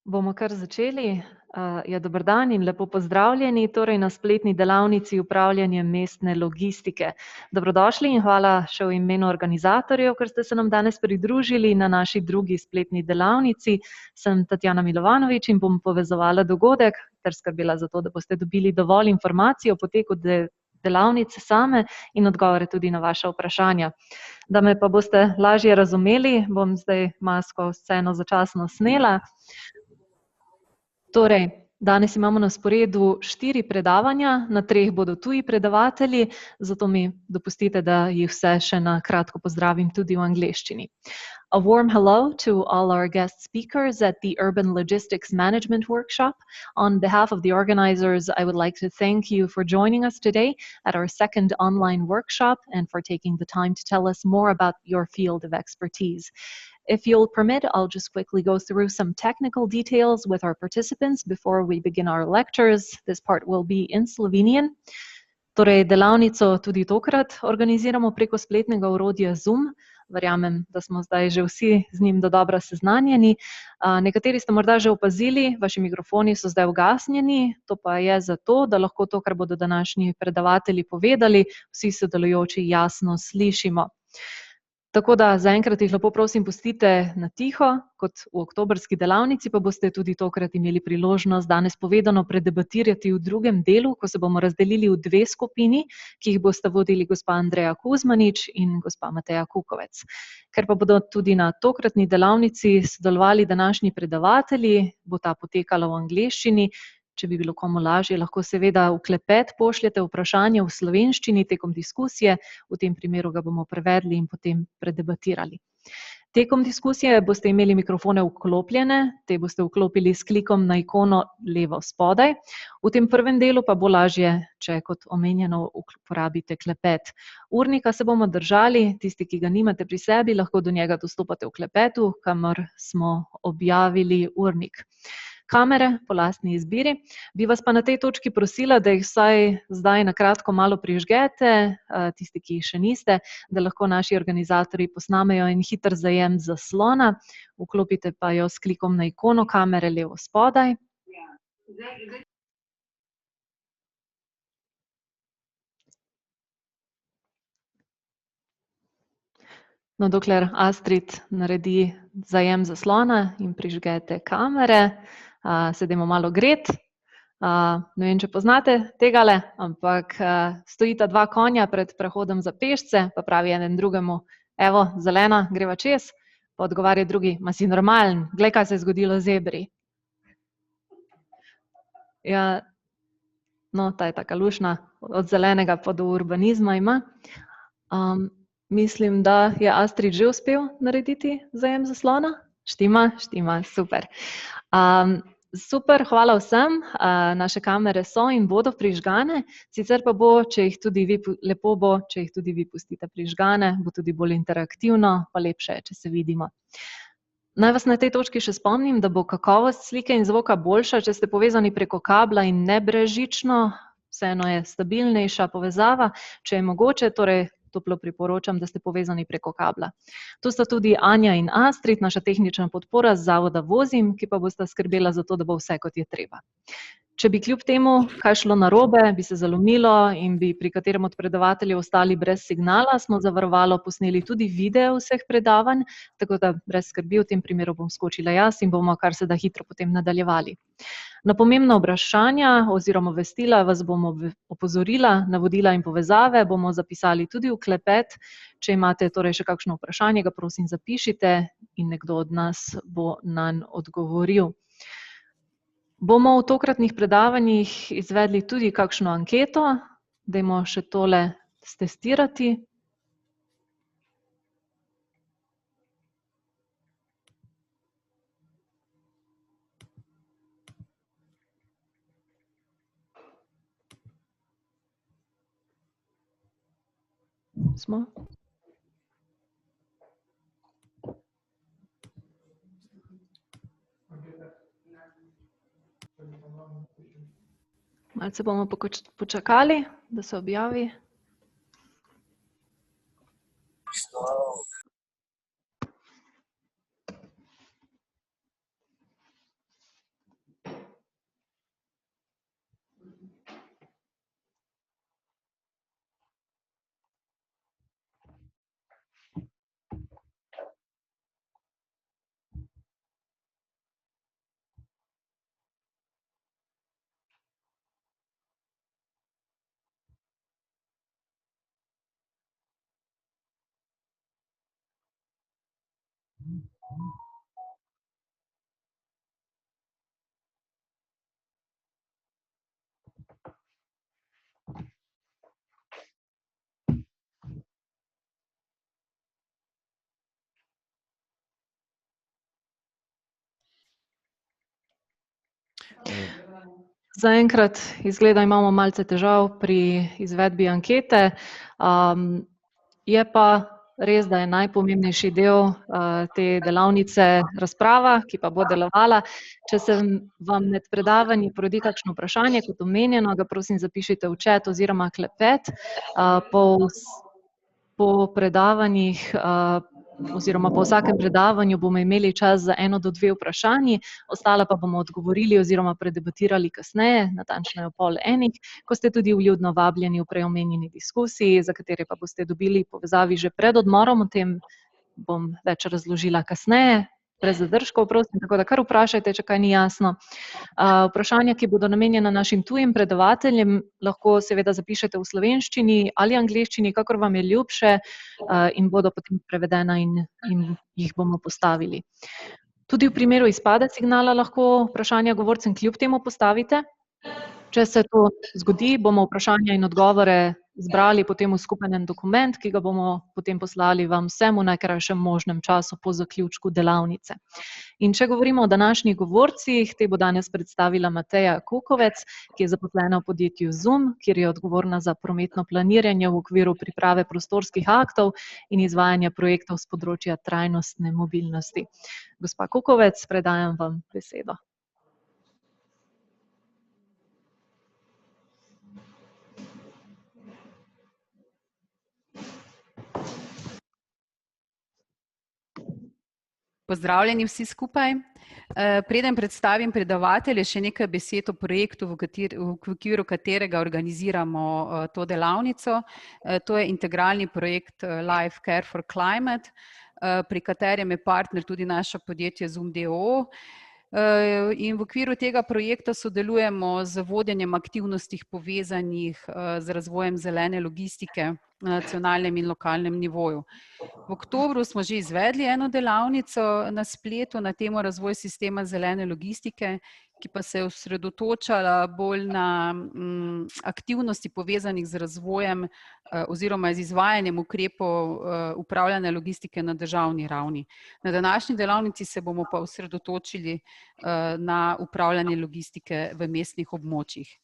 Bomo kar začeli. Ja, dober dan in lepo pozdravljeni torej na spletni delavnici upravljanje mestne logistike. Dobrodošli in hvala še v imenu organizatorjev, ker ste se nam danes pridružili na naši drugi spletni delavnici. Sem Tatjana Milovanovič in bom povezovala dogodek ter skrbela za to, da boste dobili dovolj informacij o poteku delavnice same in odgovore tudi na vaša vprašanja. Da me pa boste lažje razumeli, bom zdaj masko sceno začasno snela. Torej, danes imamo na sporedu 4 predavanja, na 3 bodo tuji predavatelji, zato mi dopustite, da jih vse še na kratko pozdravim tudi v angleščini. A warm hello to all our guest speakers at the Urban Logistics Management Workshop. On behalf of the organizers, I would like to thank you for joining us today at our second online workshop and for taking the time to tell us more about your field of expertise. If you'll permit, I'll just quickly go through some technical details with our participants before we begin our lectures. This part will be in Slovenian. Torej, delavnico tudi tokrat organiziramo preko spletnega orodja Zoom. Verjamem, da smo zdaj že vsi z njim dodobra seznanjeni. Nekateri ste morda že opazili, vaši mikrofoni so zdaj ugasnjeni, to pa je zato, da lahko to, kar bodo današnji predavatelji povedali, vsi sodelujoči jasno slišimo. Tako da zaenkrat jih lepo prosim pustite na tiho, kot v oktobrski delavnici, pa boste tudi tokrat imeli priložnost danes povedano predebatirati v drugem delu, ko se bomo razdelili v 2 skupini, ki jih boste vodili gospa Andreja Kuzmanič in gospa Mateja Kukovec. Ker pa bodo tudi na tokratni delavnici sodelovali današnji predavatelji, bo ta potekala v angleščini. Če bi bilo komu lažje, lahko seveda v klepet pošljete vprašanje v slovenščini tekom diskusije, v tem primeru ga bomo prevedli in potem predebatirali. Tekom diskusije boste imeli mikrofone vklopljene, te boste vklopili s klikom na ikono levo spodaj. V tem prvem delu pa bo lažje, če kot omenjeno uporabite klepet. Urnika se bomo držali, tisti, ki ga nimate pri sebi, lahko do njega dostopate v klepetu, kamor smo objavili urnik. Kamere po lastni izbiri. Bi vas pa na tej točki prosila, da jih vsaj zdaj na kratko malo prižgete, tisti, ki jih še niste, da lahko naši organizatorji posnamejo en hiter zajem zaslona, vklopite pa jo s klikom na ikono kamere levo spodaj. No, dokler Astrid naredi zajem zaslona in prižgete kamere, sedemo malo gret. Ne vem, če poznate tegale, ampak stojita 2 konja pred prehodom za pešce, pa pravi eden drugemu, evo, zelena, greva čez, pa odgovarja drugi, ma si normalen, glej, kaj se je zgodilo zebri. Ja, no, ta je taka lušna, od zelenega pa do urbanizma ima. Mislim, da je Astrid že uspel narediti zajem zaslona. Štima, super. Super, hvala vsem. Naše kamere so in bodo prižgane, sicer pa bo, lepo bo, če jih tudi vi pustite prižgane, bo tudi bolj interaktivno, pa lepše, če se vidimo. Naj vas na tej točki še spomnim, da bo kakovost slike in zvoka boljša, če ste povezani preko kabla in ne brezžično, vseeno je stabilnejša povezava, če je mogoče, torej toplo priporočam, da ste povezani preko kabla. Tu sta tudi Anja in Astrid, naša tehnična podpora z zavoda Vozim, ki pa bosta skrbela za to, da bo vse, kot je treba. Če bi kljub temu kaj šlo narobe, bi se zalomilo in bi pri katerem od predavateljev ostali brez signala, smo za varovalo posneli tudi video vseh predavanj, tako da brez skrbi v tem primeru bom skočila jaz in bomo kar se da hitro potem nadaljevali. Na pomembna vprašanja oziroma obvestila vas bomo opozorila, navodila in povezave bomo zapisali tudi v klepet. Če imate torej še kakšno vprašanje, ga prosim zapišite in nekdo od nas bo nanj odgovoril. Bomo v tokratnih predavanjih izvedli tudi kakšno anketo, dajmo še tole stestirati. Smo? Malce bomo počakali, da se objavi. Zaenkrat izgleda, imamo malce težav pri izvedbi ankete. Je pa res, da je najpomembnejši del te delavnice razprava, ki pa bo delovala. Če se vam med predavanji porodi kakšno vprašanje, kot omenjeno, ga prosim zapišite v chat oziroma klepet. Po predavanjih oziroma po vsakem predavanju bomo imeli čas za 1 do 2 vprašanji, ostala pa bomo odgovorili oziroma predebatirali kasneje, natančneje ob 12:30, ko ste tudi vljudno vabljeni v prej omenjeni diskusiji, za katere pa boste dobili povezavi že pred odmorom, o tem bom več razložila kasneje. Brez zadržkov, prosim, tako da kar vprašajte, če kaj ni jasno. Vprašanja, ki bodo namenjena našim tujim predavateljem, lahko seveda zapišete v slovenščini ali angleščini, kakor vam je ljubše, in bodo potem prevedena in jih bomo postavili. Tudi v primeru izpada signala lahko vprašanja govorcem kljub temu postavite. Če se to zgodi, bomo vprašanja in odgovore zbrali potem v skupen dokument, ki ga bomo potem poslali vam vsem v najkrajšem možnem času po zaključku delavnice. In če govorimo o današnjih govorcih, te bo danes predstavila Mateja Kukovec, ki je zaposlena v podjetju Zoom, kjer je odgovorna za prometno planiranje v okviru priprave prostorskih aktov in izvajanja projektov s področja trajnostne mobilnosti. Gospa Kukovec, predajam vam besedo. Pozdravljeni vsi skupaj. Preden predstavim predavatelje, še nekaj besed o projektu, v okviru katerega organiziramo to delavnico. To je integralni projekt Life Care for Climate, pri katerem je partner tudi naše podjetje Zoom d.o.o. In v okviru tega projekta sodelujemo z vodenjem aktivnosti povezanih z razvojem zelene logistike na nacionalnem in lokalnem nivoju. V oktobru smo že izvedli eno delavnico na spletu na temo razvoj sistema zelene logistike, ki pa se je osredotočala bolj na aktivnosti povezanih z razvojem oziroma z izvajanjem ukrepov upravljanja logistike na državni ravni. Na današnji delavnici se bomo pa osredotočili na upravljanje logistike v mestnih območjih.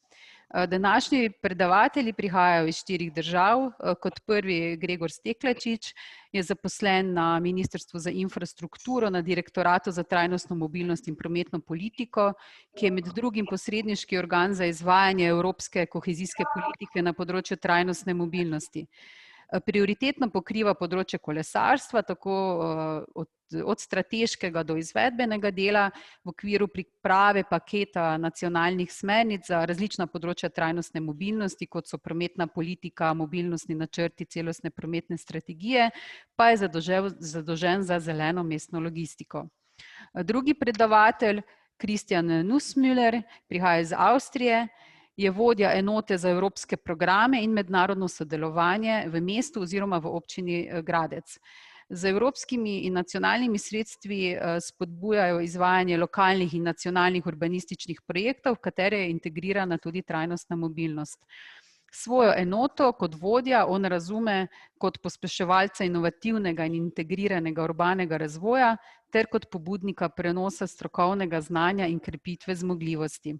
Današnji predavatelji prihajajo iz 4 držav. Kot prvi Gregor Steklačič je zaposlen na Ministrstvu za infrastrukturo, na Direktoratu za trajnostno mobilnost in prometno politiko, ki je med drugim posredniški organ za izvajanje evropske kohezijske politike na področju trajnostne mobilnosti. Prioritetno pokriva področje kolesarstva, tako od strateškega do izvedbenega dela v okviru priprave paketa nacionalnih smernic za različna področja trajnostne mobilnosti, kot so prometna politika, mobilnostni načrti, celostne prometne strategije, pa je zadolžen za zeleno mestno logistiko. Drugi predavatelj, Kristjan Nussmüller, prihaja iz Avstrije, je vodja enote za evropske programe in mednarodno sodelovanje v mestu oziroma v občini Gradec. Z evropskimi in nacionalnimi sredstvi spodbujajo izvajanje lokalnih in nacionalnih urbanističnih projektov, v katere je integrirana tudi trajnostna mobilnost. Svojo enoto kot vodja on razume kot pospeševalca inovativnega in integriranega urbanega razvoja ter kot pobudnika prenosa strokovnega znanja in krepitve zmogljivosti.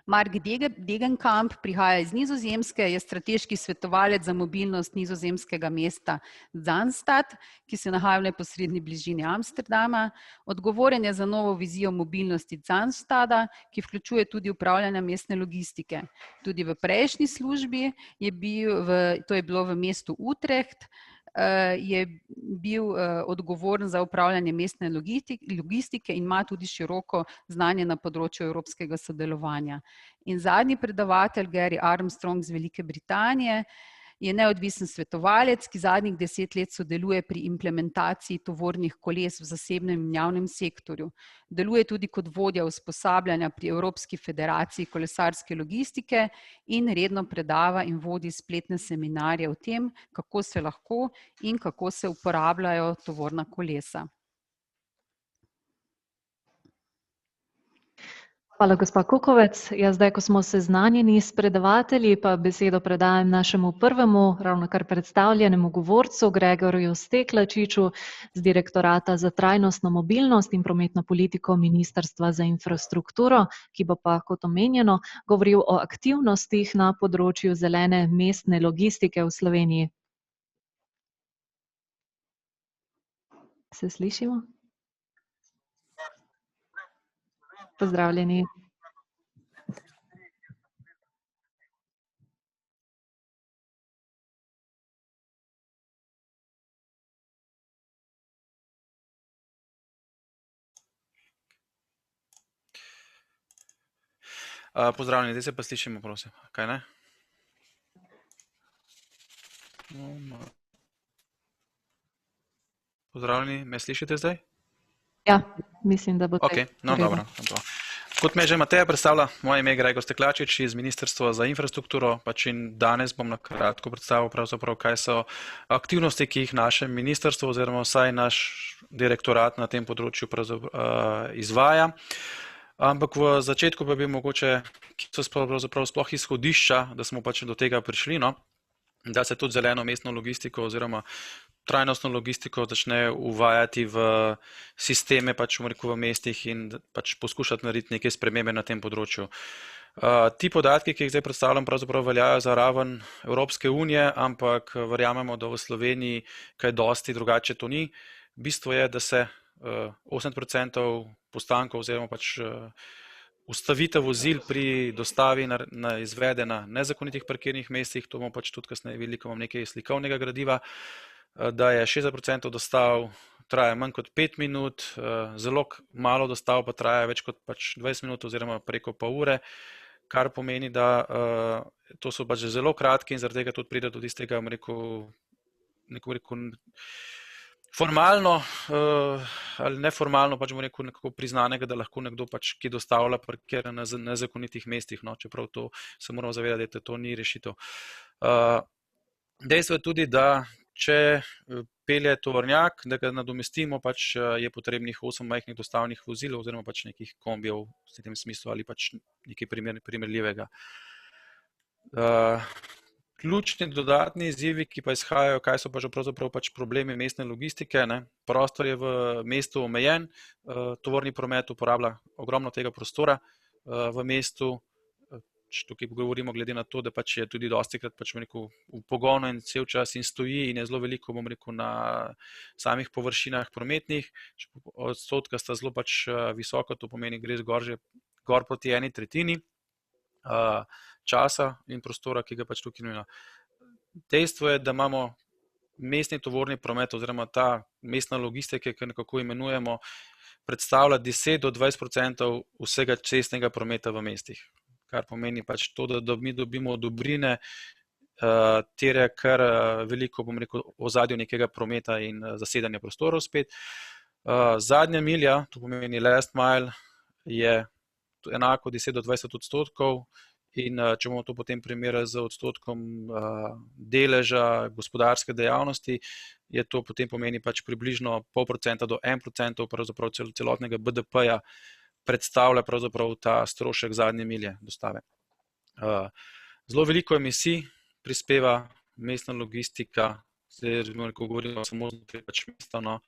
Mark Degenkamp prihaja iz Nizozemske, je strateški svetovalec za mobilnost nizozemskega mesta Zaanstad, ki se nahaja v neposredni bližini Amsterdama. Odgovoren je za novo vizijo mobilnosti Zaanstada, ki vključuje tudi upravljanje mestne logistike. Tudi v prejšnji službi to je bilo v mestu Utrecht, je bil odgovoren za upravljanje mestne logistike in ima tudi široko znanje na področju evropskega sodelovanja. In zadnji predavatelj, Gary Armstrong iz Velike Britanije, je neodvisen svetovalec, ki zadnjih 10 let sodeluje pri implementaciji tovornih koles v zasebnem in javnem sektorju. Deluje tudi kot vodja usposabljanja pri Evropski federaciji kolesarske logistike in redno predava in vodi spletne seminarje o tem, kako se lahko in kako se uporabljajo tovorna kolesa. Hvala, gospa Kukovec. Zdaj, ko smo seznanjeni s predavatelji, pa besedo predajam našemu prvemu, ravnokar predstavljenemu govorcu, Gregorju Steklačiču z Direktorata za trajnostno mobilnost in prometno politiko Ministrstva za infrastrukturo, ki bo pa, kot omenjeno, govoril o aktivnostih na področju zelene mestne logistike v Sloveniji. Se slišimo? Pozdravljeni. Pozdravljeni, zdaj se pa slišimo, prosim. Kaj ne? Pozdravljeni, me slišite zdaj? Ja, mislim, da bo Ok, no dobro. Kot me že Mateja predstavlja, moje ime je Gregor Steklačič iz Ministrstva za infrastrukturo, in danes bom na kratko predstavil pravzaprav, kaj so aktivnosti, ki jih naše ministrstvo oziroma vsaj naš direktorat na tem področju izvaja. Ampak v začetku pa bi mogoče, ki so pravzaprav sploh izhodišča, da smo do tega prišli, no? Da se tudi zeleno mestno logistiko oziroma trajnostno logistiko začne uvajati v sisteme v mestih in poskušati narediti neke spremembe na tem področju. Ti podatki, ki jih zdaj predstavljam, pravzaprav veljajo za raven Evropske unije, ampak verjamemo, da v Sloveniji kaj dosti drugače to ni. Bistvo je, da se 80% postankov oziroma ustavitev vozil pri dostavi izvede na nezakonitih parkirnih mestih, to bomo tudi kasneje videli, ko imam nekaj slikovnega gradiva, da je 60% dostav traja manj kot 5 minut, zelo malo dostav pa traja več kot 20 minut oziroma preko pol ure, kar pomeni, da to so zelo kratki in zaradi tega tudi pride do tistega, formalno ali neformalno nekako priznanega, da lahko nekdo, ki dostavlja parkira na nezakonitih mestih, no, čeprav to se moramo zavedati, da to ni rešitev. Dejstvo je tudi, da če pelje tovornjak, da ga nadomestimo, je potrebnih 8 majhnih dostavnih vozil oziroma nekih kombijev v tem smislu ali nekaj primerljivega. Ključni dodatni izzivi, ki pa izhajajo, kaj so pravzaprav problemi mestne logistike, ne? Prostor je v mestu omejen, tovorni promet uporablja ogromno tega prostora v mestu. Tukaj govorimo glede na to, da je tudi dostikrat v pogonu in cel čas in stoji in je zelo veliko, na samih površinah prometnih. Odstotka sta zelo visoko, to pomeni, gre gor proti 1/3 časa in prostora, ki ga tukaj nujno. Dejstvo je, da imamo mestni tovorni promet oziroma ta mestna logistika, ki nekako imenujemo, predstavlja 10 do 20% vsega cestnega prometa v mestih. Kar pomeni to, da mi dobimo odobrine, terja kar veliko, ozadju nekega prometa in zasedanja prostorov spet. Zadnja milja, to pomeni last mile, je enako 10 do 20% in če bomo to potem primerjali z odstotkom deleža gospodarske dejavnosti, je to potem pomeni približno 0,5% do 1% pravzaprav celotnega BDP-ja predstavlja pravzaprav ta strošek zadnje milje dostave. Zelo veliko emisij prispeva mestna logistika, zdaj govorimo samo znotraj mesta, no,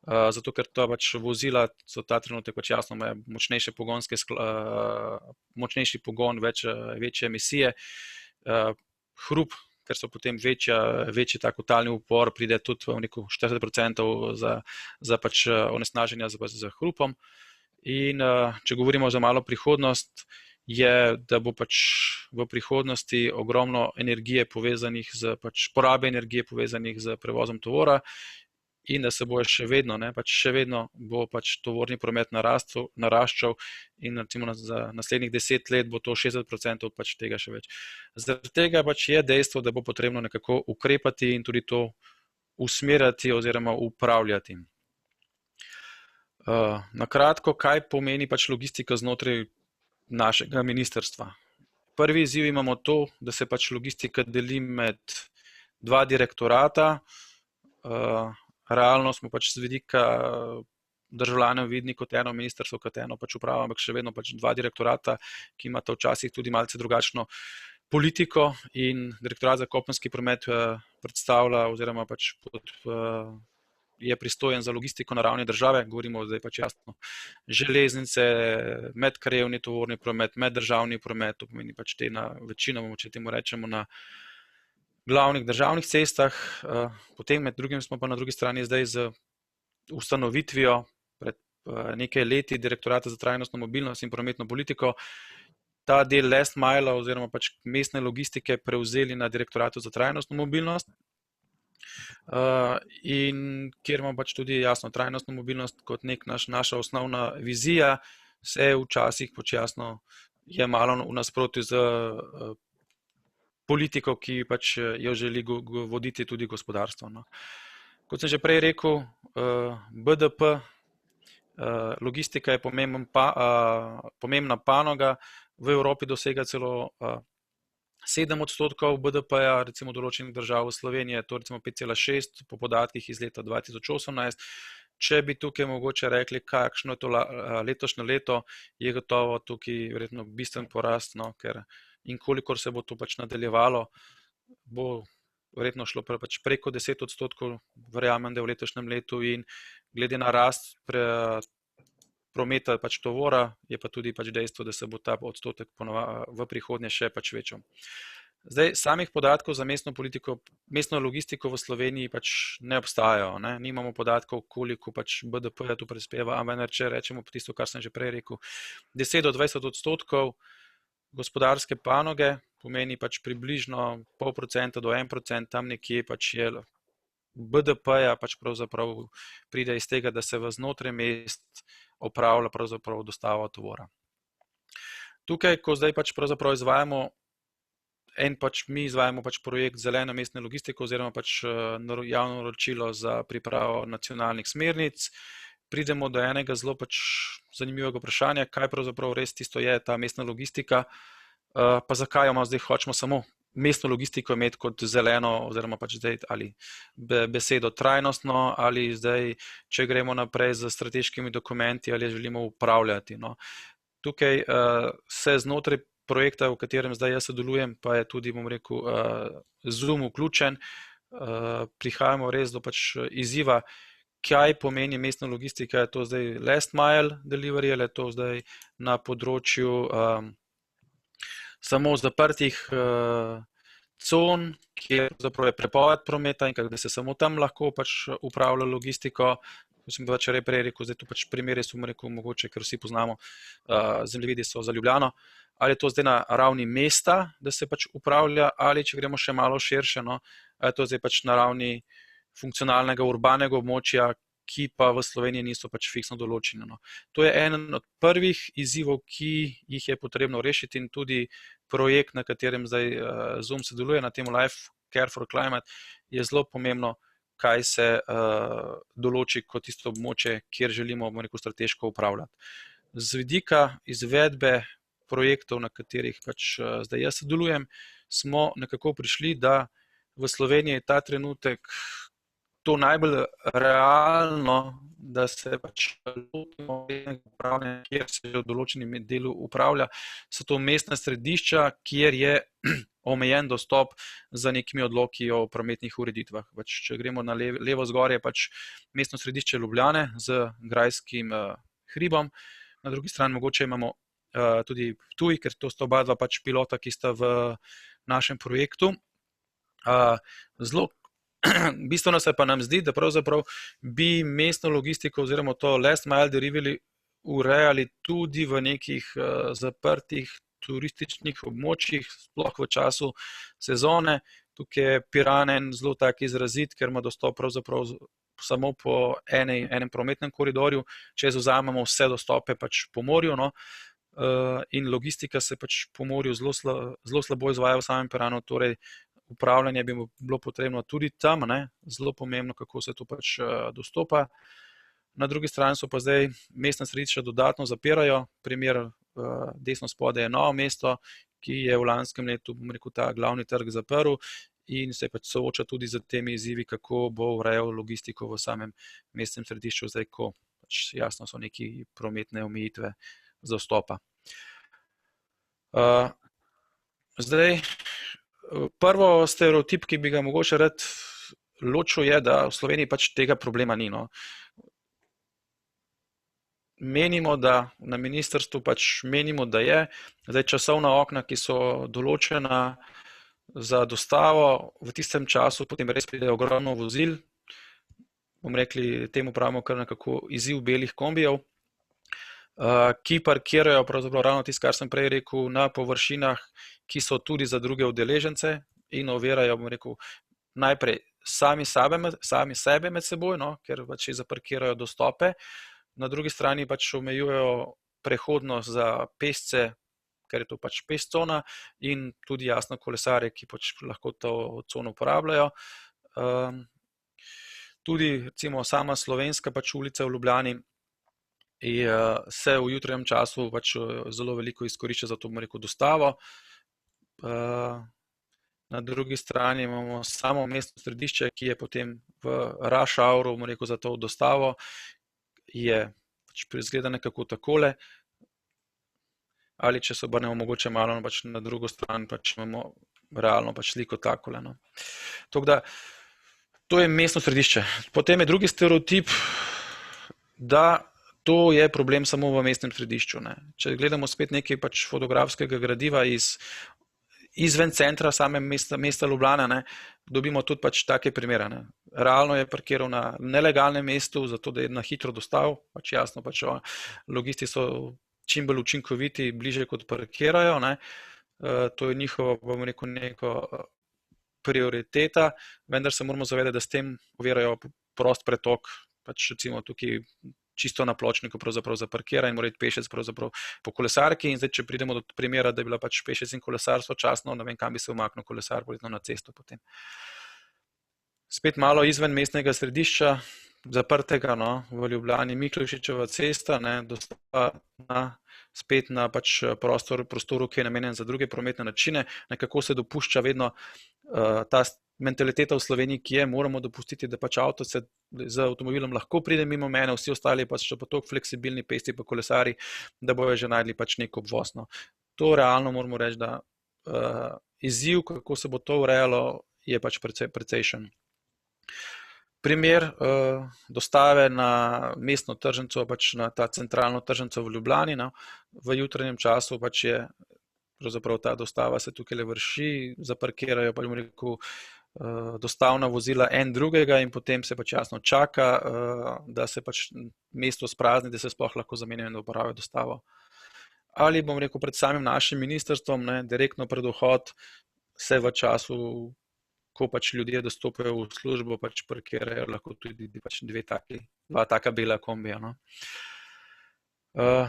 zato ker to vozila so ta trenutek jasno močnejši pogon, večje emisije, hrup, ker so potem večji talni upor, pride tudi 40% za onesnaženja z hrupom. In če govorimo za malo prihodnost, je, da bo v prihodnosti ogromno energije povezanih z porabe energije povezanih z prevozom tovora in da se bo še vedno, še vedno bo tovorni promet naraščal in recimo za naslednjih 10 let bo to 60% tega še več. Zaradi tega je dejstvo, da bo potrebno nekako ukrepati in tudi to usmerjati oziroma upravljati. Na kratko, kaj pomeni logistika znotraj našega ministrstva. Prvi izziv imamo to, da se logistika deli med 2 direktorata. Realno smo z vidika državljanom vidni kot eno ministrstvo, kot eno pač upravo, ampak še vedno pač dva direktorata, ki imata včasih tudi malce drugačno politiko, in direktorat za kopenski promet predstavlja oziroma pač je pristojen za logistiko na ravni države, govorimo zdaj pač jasno železnice, medkrajevni tovorni promet, meddržavni promet, to pomeni pač te večinoma, če temu rečemo, na glavnih državnih cestah. Potem med drugim smo pa na drugi strani zdaj z ustanovitvijo pred nekaj leti direktorata za trajnostno mobilnost in prometno politiko ta del last mile oziroma pač mestne logistike prevzeli na direktoratu za trajnostno mobilnost. In kjer imamo pač tudi jasno trajnostno mobilnost kot naša osnovna vizija, se včasih pač jasno je malo v nasprotju z politiko, ki pač jo želi voditi tudi gospodarstvo. No. Kot sem že prej rekel, BDP, logistika je pomembna panoga, v Evropi dosega celo 7% BDP-ja, recimo določenih držav, v Sloveniji je to recimo 5,6 po podatkih iz leta 2018. Če bi tukaj mogoče rekli, kakšno je to letošnje leto, je gotovo tukaj verjetno bistven porast, no, ker in kolikor se bo to pač nadaljevalo, bo verjetno šlo pač preko 10%, verjamem, da je v letošnjem letu, in glede na rast prometa pač tovora, je pa tudi pač dejstvo, da se bo ta odstotek v prihodnje še pač večal. Zdaj, samih podatkov za mestno logistiko v Sloveniji pač ne obstajajo, ne? Nimamo podatkov, koliko pač BDP tu prispeva, ampak če rečemo tisto, kar sem že prej rekel, 10 do 20% gospodarske panoge, pomeni pač približno 0,5% do 1%, tam nekje pač je BDP-ja pač pravzaprav pride iz tega, da se v znotraj mest opravlja pravzaprav dostava tovora. Tukaj, ko zdaj pač pravzaprav mi izvajamo pač projekt zelene mestne logistike oziroma pač javno naročilo za pripravo nacionalnih smernic, pridemo do enega zelo pač zanimivega vprašanja, kaj pravzaprav res tisto je ta mestna logistika, pa zakaj jo zdaj hočemo samo mestno logistiko imeti kot zeleno oziroma pač zdaj ali besedo trajnostno, ali zdaj, če gremo naprej z strateškimi dokumenti, ali želimo upravljati. No. Tukaj se znotraj projekta, v katerem zdaj jaz sodelujem, pa je tudi, bom rekel, Zoom vključen, prihajamo res do pač izziva, kaj pomeni mestna logistika, je to zdaj last mile delivery, ali je to zdaj na področju samo zaprtih con, kjer je prepoved prometa in da se samo tam lahko pač upravlja logistiko. Kot sem pač prej rekel, zdaj tu pač primeri so mogoče, ker vsi poznamo, zemljevidi so za Ljubljano, ali je to zdaj na ravni mesta, da se pač upravlja, ali če gremo še malo širše, no, ali je to zdaj pač na ravni funkcionalnega urbanega območja, ki pa v Sloveniji niso pač fiksno določeni. No. To je eden od prvih izzivov, ki jih je potrebno rešiti, in tudi projekt, na katerem zdaj Zoom sodeluje, na temu Life Care for Climate, je zelo pomembno, kaj se določi kot tisto območje, kjer želimo, strateško upravljati. Z vidika izvedbe projektov, na katerih pač zdaj jaz sodelujem, smo nekako prišli, da v Sloveniji je ta trenutek to najbolj realno, da se pač lotimo upravljanja, kjer se v določenem delu upravlja, so to mestna središča, kjer je omejen dostop za nekimi odloki o prometnih ureditvah. Pač, če gremo na levo zgoraj, je pač mestno središče Ljubljane z grajskim hribom, na drugi strani mogoče imamo tudi Ptuj, ker to sta oba dva pač pilota, ki sta v našem projektu. Zelo bistveno se pa nam zdi, da pravzaprav bi mestno logistiko oziroma to last mile delivery urejali tudi v nekih zaprtih turističnih območjih, sploh v času sezone. Tukaj je Piran en zelo tak izrazit, ker ima dostop pravzaprav samo po enem prometnem koridorju, če vzamemo vse dostope pač po morju, no, in logistika se pač po morju zelo slabo izvaja v samem Piranu, torej upravljanje bi bilo potrebno tudi tam, ne? Zelo pomembno, kako se to pač dostopa. Na drugi strani so pa zdaj mestna središča dodatno zapirajo, primer desno spodaj je Novo mesto, ki je v lanskem letu, bom rekel, ta glavni trg zaprl in se pač sooča tudi z temi izzivi, kako bo urejal logistiko v samem mestnem središču, zdaj ko pač jasno so neki prometne omejitve za vstopa. Zdaj, prvo stereotip, ki bi ga mogoče rad ločil, je, da v Sloveniji pač tega problema ni. No. Menimo, da na ministrstvu pač menimo, da je. Zdaj, časovna okna, ki so določena za dostavo, v tistem času potem res pride ogromno vozil, bomo rekli, temu pravimo kar nekako izziv belih kombijev, ki parkirajo pravzaprav ravno tisto, kar sem prej rekel, na površinah, ki so tudi za druge udeležence in ovirajo, bom rekel, najprej sami sebe med seboj, no, ker pač zaparkirajo dostope, na drugi strani pač omejujejo prehodnost za pešce, ker je to pač peš cona, in tudi jasno kolesarje, ki pač lahko to cono uporabljajo. Tudi recimo sama slovenska pač ulica v Ljubljani se v jutranjem času pač zelo veliko izkorišča za to, bom rekel, dostavo. Na drugi strani imamo samo mestno središče, ki je potem v rush houru, bom rekel, za to dostavo, je pač izgleda nekako takole, ali če se obrnemo mogoče malo pač na drugo stran, pač imamo realno pač sliko takole. No. To je mestno središče. Potem je drugi stereotip, da to je problem samo v mestnem središču. Ne. Če gledamo spet nekaj pač fotografskega gradiva izven centra same mesta Ljubljana, ne, dobimo tudi pač take primere. Ne. Realno je parkiral na nelegalnem mestu, zato da je na hitro dostav, pač jasno, pač logisti so čim bolj učinkoviti, bliže kot parkirajo, ne. To je njihovo, bomo rekel, neko prioriteta, vendar se moramo zavedati, da s tem ovirajo prost pretok, pač recimo tukaj čisto na pločniku pravzaprav zaparkira in mora iti pešec pravzaprav po kolesarki, in zdaj, če pridemo do primera, da je bila pač pešec in kolesar sočasno, ne vem, kam bi se umaknil kolesar, poletno na cesto potem. Spet malo izven mestnega središča, zaprtega, no, v Ljubljani, Miklošičeva cesta, ne, dostava spet na pač prostoru, ki je namenjen za druge prometne načine, nekako se dopušča vedno ta mentaliteta v Sloveniji, ki je, moramo dopustiti, da pač avto se z avtomobilom lahko pride mimo mene, vsi ostali pač so pa toliko fleksibilni pešci pa kolesari, da bojo že najdli pač nek obvoz. No. To realno moramo reči, da izziv, kako se bo to urejalo, je pač precejšen. Primer dostave na mestno tržnico, pač na ta centralno tržnico v Ljubljani, no, v jutranjem času pač je pravzaprav ta dostava se tukaj le vrši, zaparkirajo pač, bom rekel, dostavna vozila en drugega in potem se pač jasno čaka, da se pač mesto sprazni, da se sploh lahko zamenjajo in uporabljajo dostavo. Ali, bom rekel, pred samim našim ministrstvom, ne, direktno pred vhod se v času, ko pač ljudje dostopajo v službo, pač parkirajo lahko tudi pač dva taka bela kombija. No.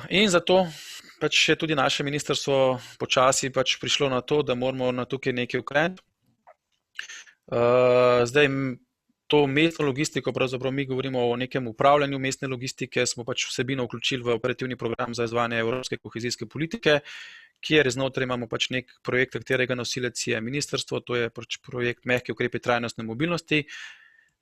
In zato pač je tudi naše ministrstvo počasi pač prišlo na to, da moramo na tukaj nekaj ukreniti. Zdaj, to mestno logistiko, pravzaprav mi govorimo o nekem upravljanju mestne logistike, smo pač vsebino vključili v operativni program za izvajanje evropske kohezijske politike, kjer znotraj imamo pač nek projekt, katerega nosilec je ministrstvo, to je pač projekt Mehki ukrepi trajnostne mobilnosti,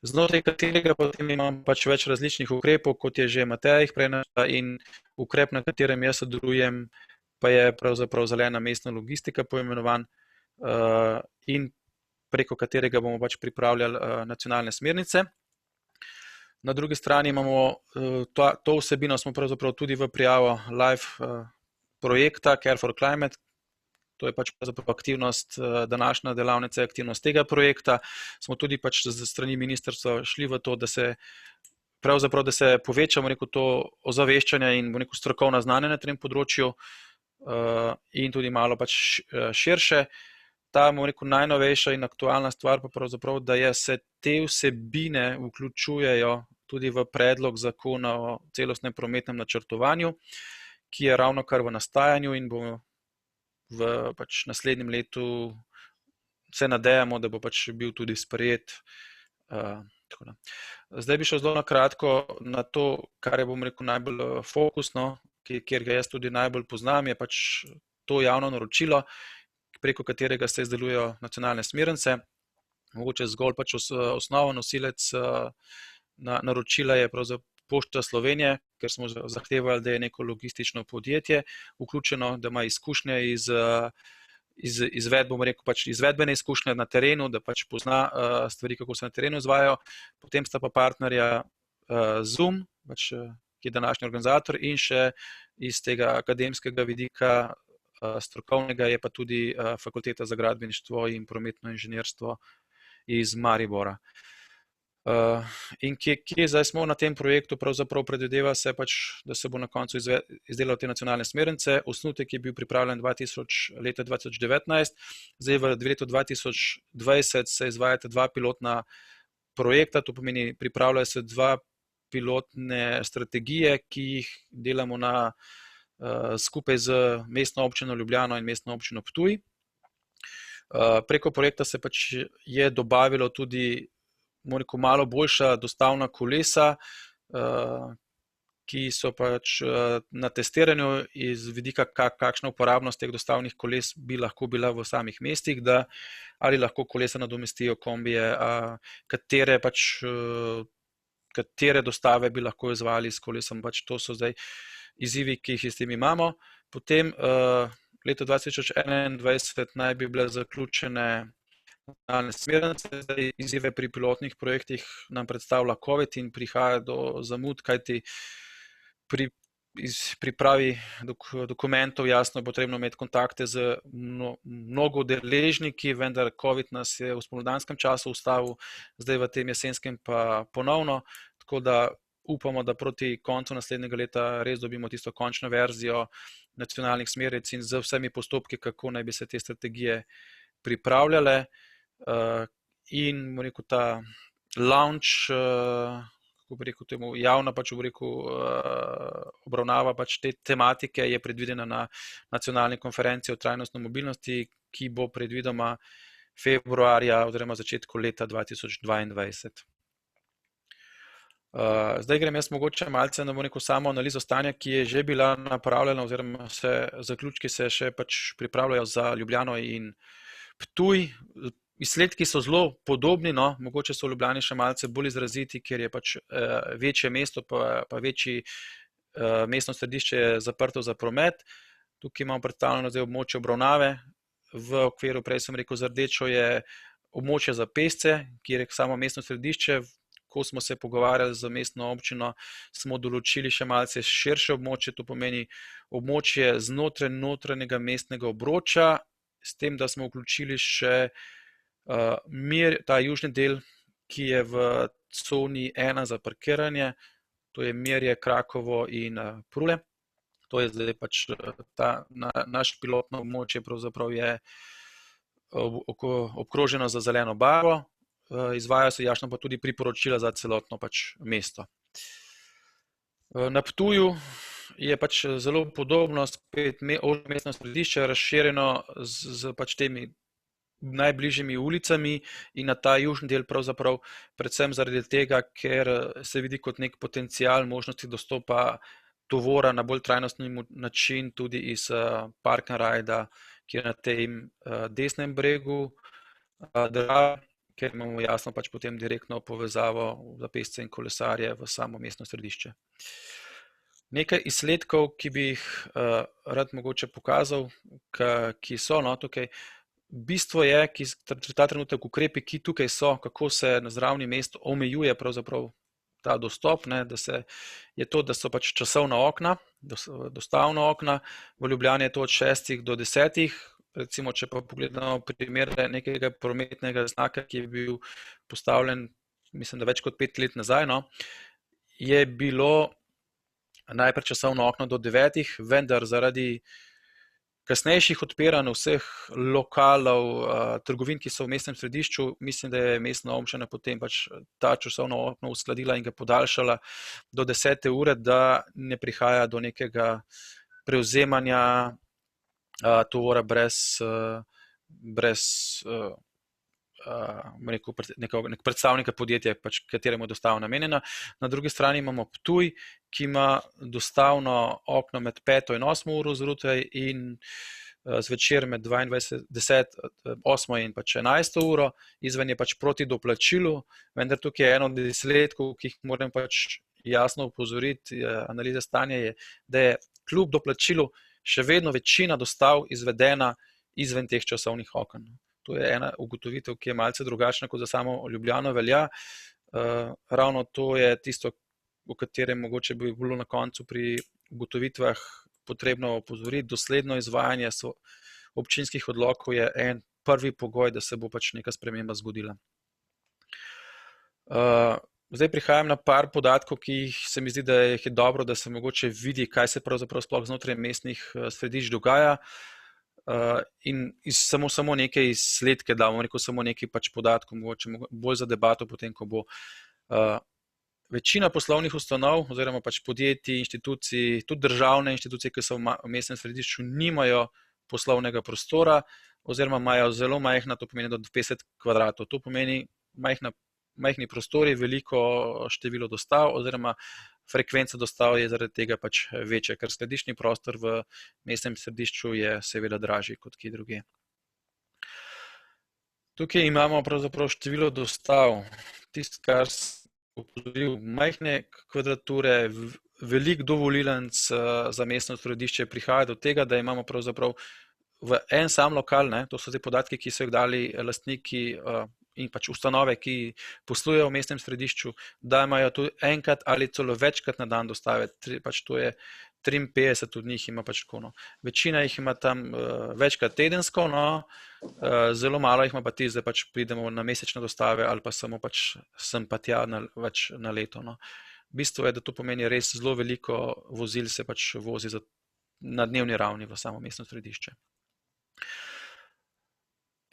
znotraj katerega potem imamo pač več različnih ukrepov, kot je že Mateja jih prenašala, in ukrep, na katerem jaz sodelujem, pa je pravzaprav zelena mestna logistika poimenovan, in preko katerega bomo pač pripravljali nacionalne smernice. Na drugi strani imamo to vsebino, smo pravzaprav tudi v prijavo live projekta Care for Climate, to je pač pravzaprav aktivnost, današnja delavnica je aktivnost tega projekta, smo tudi pač z strani ministrstva šli v to, da se pravzaprav, da se poveča, bom rekel, to ozaveščanje in, bom rekel, strokovna znanja na tem področju in tudi malo pač širše. Ta, bom rekel, najnovejša in aktualna stvar pa pravzaprav, da se te vsebine vključujejo tudi v predlog zakona o celostnem prometnem načrtovanju, ki je ravno kar v nastajanju in bomo v pač naslednjem letu se nadejamo, da bo pač bil tudi sprejet. Zdaj bi šel zelo na kratko na to, kar je, bom rekel, najbolj fokusno, kjer ga jaz tudi najbolj poznam, je pač to javno naročilo, preko katerega se izdelujejo nacionalne smernice. Mogoče zgolj pač osnoven nosilec naročila je Pošta Slovenije, ker smo zahtevali, da je neko logistično podjetje vključeno, da ima izkušnje izvedbene izkušnje na terenu, da pač pozna stvari, kako se na terenu izvajajo. Potem sta pa partnerja Zoom, ki je današnji organizator, in še iz tega akademskega vidika strokovnega je pa tudi Fakulteta za gradbeništvo in prometno inženirstvo iz Maribora. In kje zdaj smo na tem projektu, pravzaprav predvideva se pač, da se bo na koncu izdelal te nacionalne smernice. Osnutek je bil pripravljen leta 2019, zdaj v letu 2020 se izvajata 2 pilotna projekta, to pomeni pripravljajo se 2 pilotne strategije, ki jih delamo skupaj z mestno občino Ljubljano in mestno občino Ptuj. Preko projekta se pač je dobavilo tudi malo boljša dostavna kolesa, ki so pač na testiranju iz vidika, kakšna uporabnost teh dostavnih koles bi lahko bila v samih mestih, da ali lahko kolesa nadomestijo kombije, katere dostave bi lahko izvajali s kolesom, pač to so zdaj izzivi, ki jih s tem imamo. Potem leto 2021 naj bi bile zaključene nacionalne smernice, zdaj izzive pri pilotnih projektih nam predstavlja COVID in prihaja do zamud, kajti pri pripravi dokumentov jasno je potrebno imeti kontakte z mnogo deležniki, vendar COVID nas je v spomladanskem času ustavil, zdaj v tem jesenskem pa ponovno, tako da upamo, da proti koncu naslednjega leta res dobimo tisto končno verzijo nacionalnih smernic in z vsemi postopki, kako naj bi se te strategije pripravljale. In ta launch, kako bi rekel temu, javna obravnava te tematike je predvidena na nacionalni konferenci o trajnostni mobilnosti, ki bo predvidoma februarja oziroma začetku leta 2022. Zdaj grem jaz mogoče malce na samo analizo stanja, ki je že bila napravljena oziroma zaključki se še pač pripravljajo za Ljubljano in Ptuj. Izsledki so zelo podobni, no, mogoče so v Ljubljani še malce bolj izraziti, ker je pač večje mesto, pa večje mestno središče je zaprto za promet. Tukaj imamo predstavljeno zdaj območje obravnave. V okviru, prej sem rekel, za rdečo je območje za pešce, kjer je samo mestno središče. Ko smo se pogovarjali z mestno občino, smo določili še malce širše območje, to pomeni območje znotraj notranjega mestnega obroča, s tem, da smo vključili še ta južni del, ki je v coni 1 za parkiranje, to je Mirje, Krakovo in Prule. To je zdaj pač naš pilotno območje, pravzaprav je obkroženo za zeleno barvo. Izvajajo se jasno pa tudi priporočila za celotno pač mesto. Na Ptuju je pač zelo podobno, spet mestno središče razširjeno z pač temi najbližjimi ulicami in na ta južni del pravzaprav predvsem zaradi tega, ker se vidi kot nek potencial možnosti dostopa tovora na bolj trajnostni način tudi iz Park and Rida, ki je na tem desnem bregu Drave, ker imamo jasno pač potem direktno povezavo za pešce in kolesarje v samo mestno središče. Nekaj izsledkov, ki bi jih rad mogoče pokazal, ki so tukaj. Bistvo je, ta trenutek ukrepi, ki tukaj so, kako se na ravni mest omejuje pravzaprav ta dostop, da so pač časovna okna, dostavna okna. V Ljubljani je to od 6 do 10. Recimo, če pa pogledamo primer nekega prometnega znaka, ki je bil postavljen, mislim, da več kot 5 let nazaj, je bilo najprej časovno okno do 9, vendar zaradi kasnejših odpiranj vseh lokalov, trgovin, ki so v mestnem središču, mislim, da je mestna občina potem pač ta časovno okno uskladila in ga podaljšala do 10. ure, da ne prihaja do nekega prevzemanja tovora brez nekega predstavnika podjetja, kateremu je dostava namenjena. Na drugi strani imamo Ptuj, ki ima dostavno okno med 5. in 8. uro zjutraj in zvečer med 8. in 11. uro. Izven je pač proti doplačilu, vendar tukaj je eno od izsledkov, ki jih moram pač jasno upozoriti, analiza stanja je, da je kljub doplačilu še vedno večina dostav izvedena izven teh časovnih oken. To je ena ugotovitev, ki je malce drugačna, kot za samo Ljubljano velja. Ravno to je tisto, o katerem mogoče bi bilo na koncu pri ugotovitvah potrebno opozoriti. Dosledno izvajanje občinskih odlokov je en prvi pogoj, da se bo pač neka sprememba zgodila. Zdaj prihajam na par podatkov, ki se mi zdi, da jih je dobro, da se mogoče vidi, kaj se pravzaprav sploh znotraj mestnih središč dogaja. In samo nekaj izsledke damo, samo nekaj pač podatkov, mogoče bolj za debato potem, ko bo. Večina poslovnih ustanov oziroma pač podjetij, inštitucij, tudi državne inštitucije, ki so v mestnem središču, nimajo poslovnega prostora oziroma imajo zelo majhna, to pomeni do 50 kvadratov. To pomeni majhni prostori, veliko število dostav oziroma frekvenca dostav je zaradi tega pač večja, ker skladiščni prostor v mestnem središču je seveda dražji kot kje drugje. Tukaj imamo pravzaprav število dostav, tisto, kar opozoril, majhne kvadrature, velik dovolilenc za mestno središče prihaja do tega, da imamo pravzaprav v en sam lokal, to so te podatki, ki so jih dali lastniki in pač ustanove, ki poslujejo v mestnem središču, da imajo tu enkrat ali celo večkrat na dan dostave, pač to je 53 od njih ima pač tako. Večina jih ima tam večkrat tedensko, zelo malo jih ima pa tisti, da pač pridemo na mesečne dostave ali pa samo pač sem pa tja na leto. Bistvo je, da to pomeni res zelo veliko vozil se pač vozi na dnevni ravni v samo mestno središče.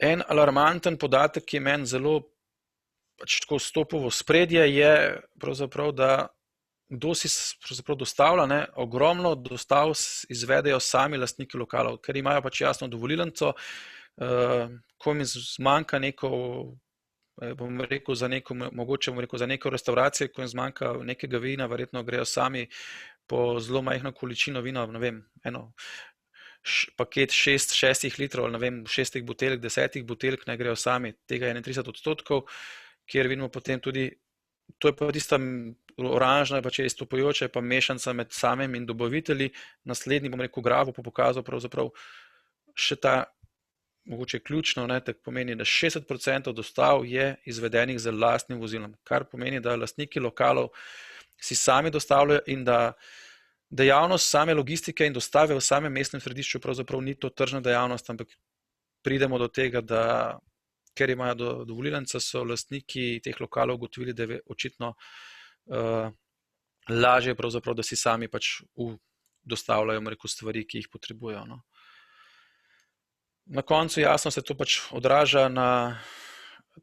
En alarmanten podatek, ki je meni zelo pač tako stopil v ospredje, je pravzaprav, da kdo si pravzaprav dostavlja, ogromno dostav izvedejo sami lastniki lokalov, ker imajo pač jasno dovolilenco, ko jim zmanjka neko, bom rekel, za neko restauracijo, ko jim zmanjka nekega vina, verjetno grejo sami po zelo majhno količino vina, ne vem, paket 6 litrov, 6 buteljk, 10 buteljk, ne grejo sami, tega je 31%, kjer vidimo potem tudi, to je pa tista oranžna, pa če je izstopajoča, je pa mešanca med samim in dobavitelji. Naslednji, bom rekel, graf bo pokazal pravzaprav še ta, mogoče ključno, tako pomeni, da 60% dostav je izvedenih z lastnim vozilom, kar pomeni, da lastniki lokalov si sami dostavljajo in da dejavnost same logistike in dostave v samem mestnem središču pravzaprav ni to tržna dejavnost, ampak pridemo do tega, da ker imajo dovolilenca, so lastniki teh lokalov ugotovili, da je očitno lažje pravzaprav, da si sami pač dostavljajo, rekel, stvari, ki jih potrebujejo. Na koncu jasno se to pač odraža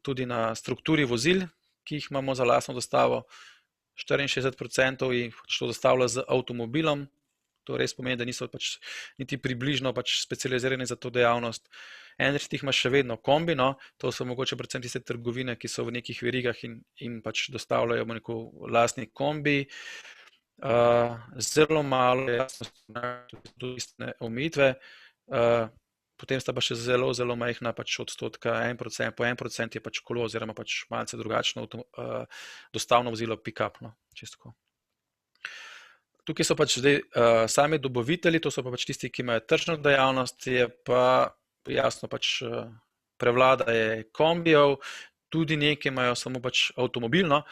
tudi na strukturi vozil, ki jih imamo za lastno dostavo. 64% jih to dostavlja z avtomobilom, to res pomeni, da niso pač niti približno pač specializirani za to dejavnost. En tih ima še vedno kombi, to so mogoče predvsem tiste trgovine, ki so v nekih verigah in pač dostavljajo neko lastni kombi. Zelo malo je jasno tudi omejitve, potem sta pa še zelo, zelo majhna pač odstotka, 1%, po 1% je pač kolo oziroma pač malce drugačno dostavno vozilo pick-up, čisto. Tukaj so pač zdaj sami dobavitelji, to so pa pač tisti, ki imajo tržno dejavnost, je pa jasno pač prevlada je kombijev, tudi nekaj imajo samo pač avtomobilno,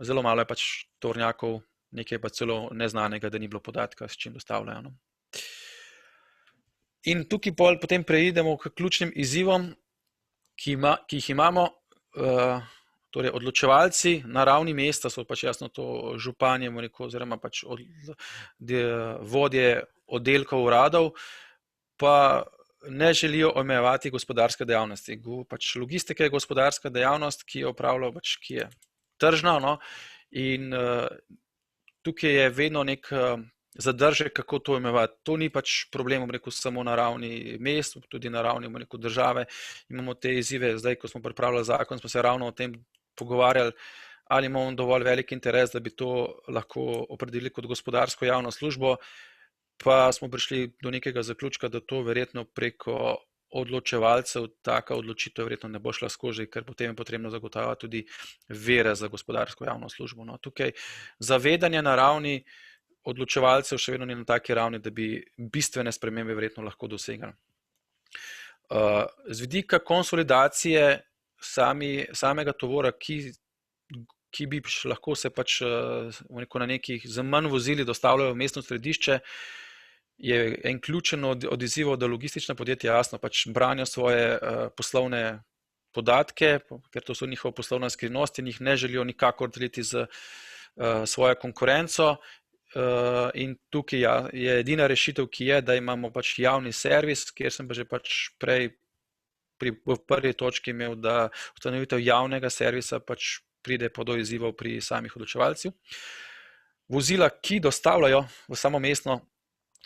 zelo malo je pač tovornjakov, nekaj pa celo neznanega, da ni bilo podatka, s čim dostavljajo. In tukaj potem preidemo k ključnim izzivom, ki jih imamo, torej odločevalci na ravni mesta so pač jasno to županje, oziroma pač vodje oddelkov uradov, pa ne želijo omejevati gospodarske dejavnosti. Pač logistika je gospodarska dejavnost, ki jo opravlja, pač, ki je tržna, in tukaj je vedno nek zadržek, kako to omejevati. To ni pač problem, samo na ravni mest, tudi na ravni države. Imamo te izzive, zdaj, ko smo pripravljali zakon, smo se ravno o tem pogovarjali, ali imamo dovolj velik interes, da bi to lahko opredelili kot gospodarsko javno službo, pa smo prišli do nekega zaključka, da to verjetno preko odločevalcev taka odločitev verjetno ne bo šla skozi, ker potem je potrebno zagotavljati tudi vire za gospodarsko javno službo. No, tukaj zavedanje na ravni odločevalcev še vedno ni na taki ravni, da bi bistvene spremembe verjetno lahko dosegli. Z vidika konsolidacije samega tovora, ki bi lahko se pač na nekih z manj vozili dostavljajo v mestno središče, je en ključen od izzivov, da logistična podjetja jasno pač branijo svoje poslovne podatke, ker to so njihova poslovna skrivnost in jih ne želijo nikakor deliti z svojo konkurenco. In tukaj je edina rešitev, ki je, da imamo pač javni servis, kjer sem pa že pač prej v prvi točki imel, da ustanovitev javnega servisa pač pride pa do izzivov pri samih odločevalcih. Vozila, ki dostavljajo v samo mestno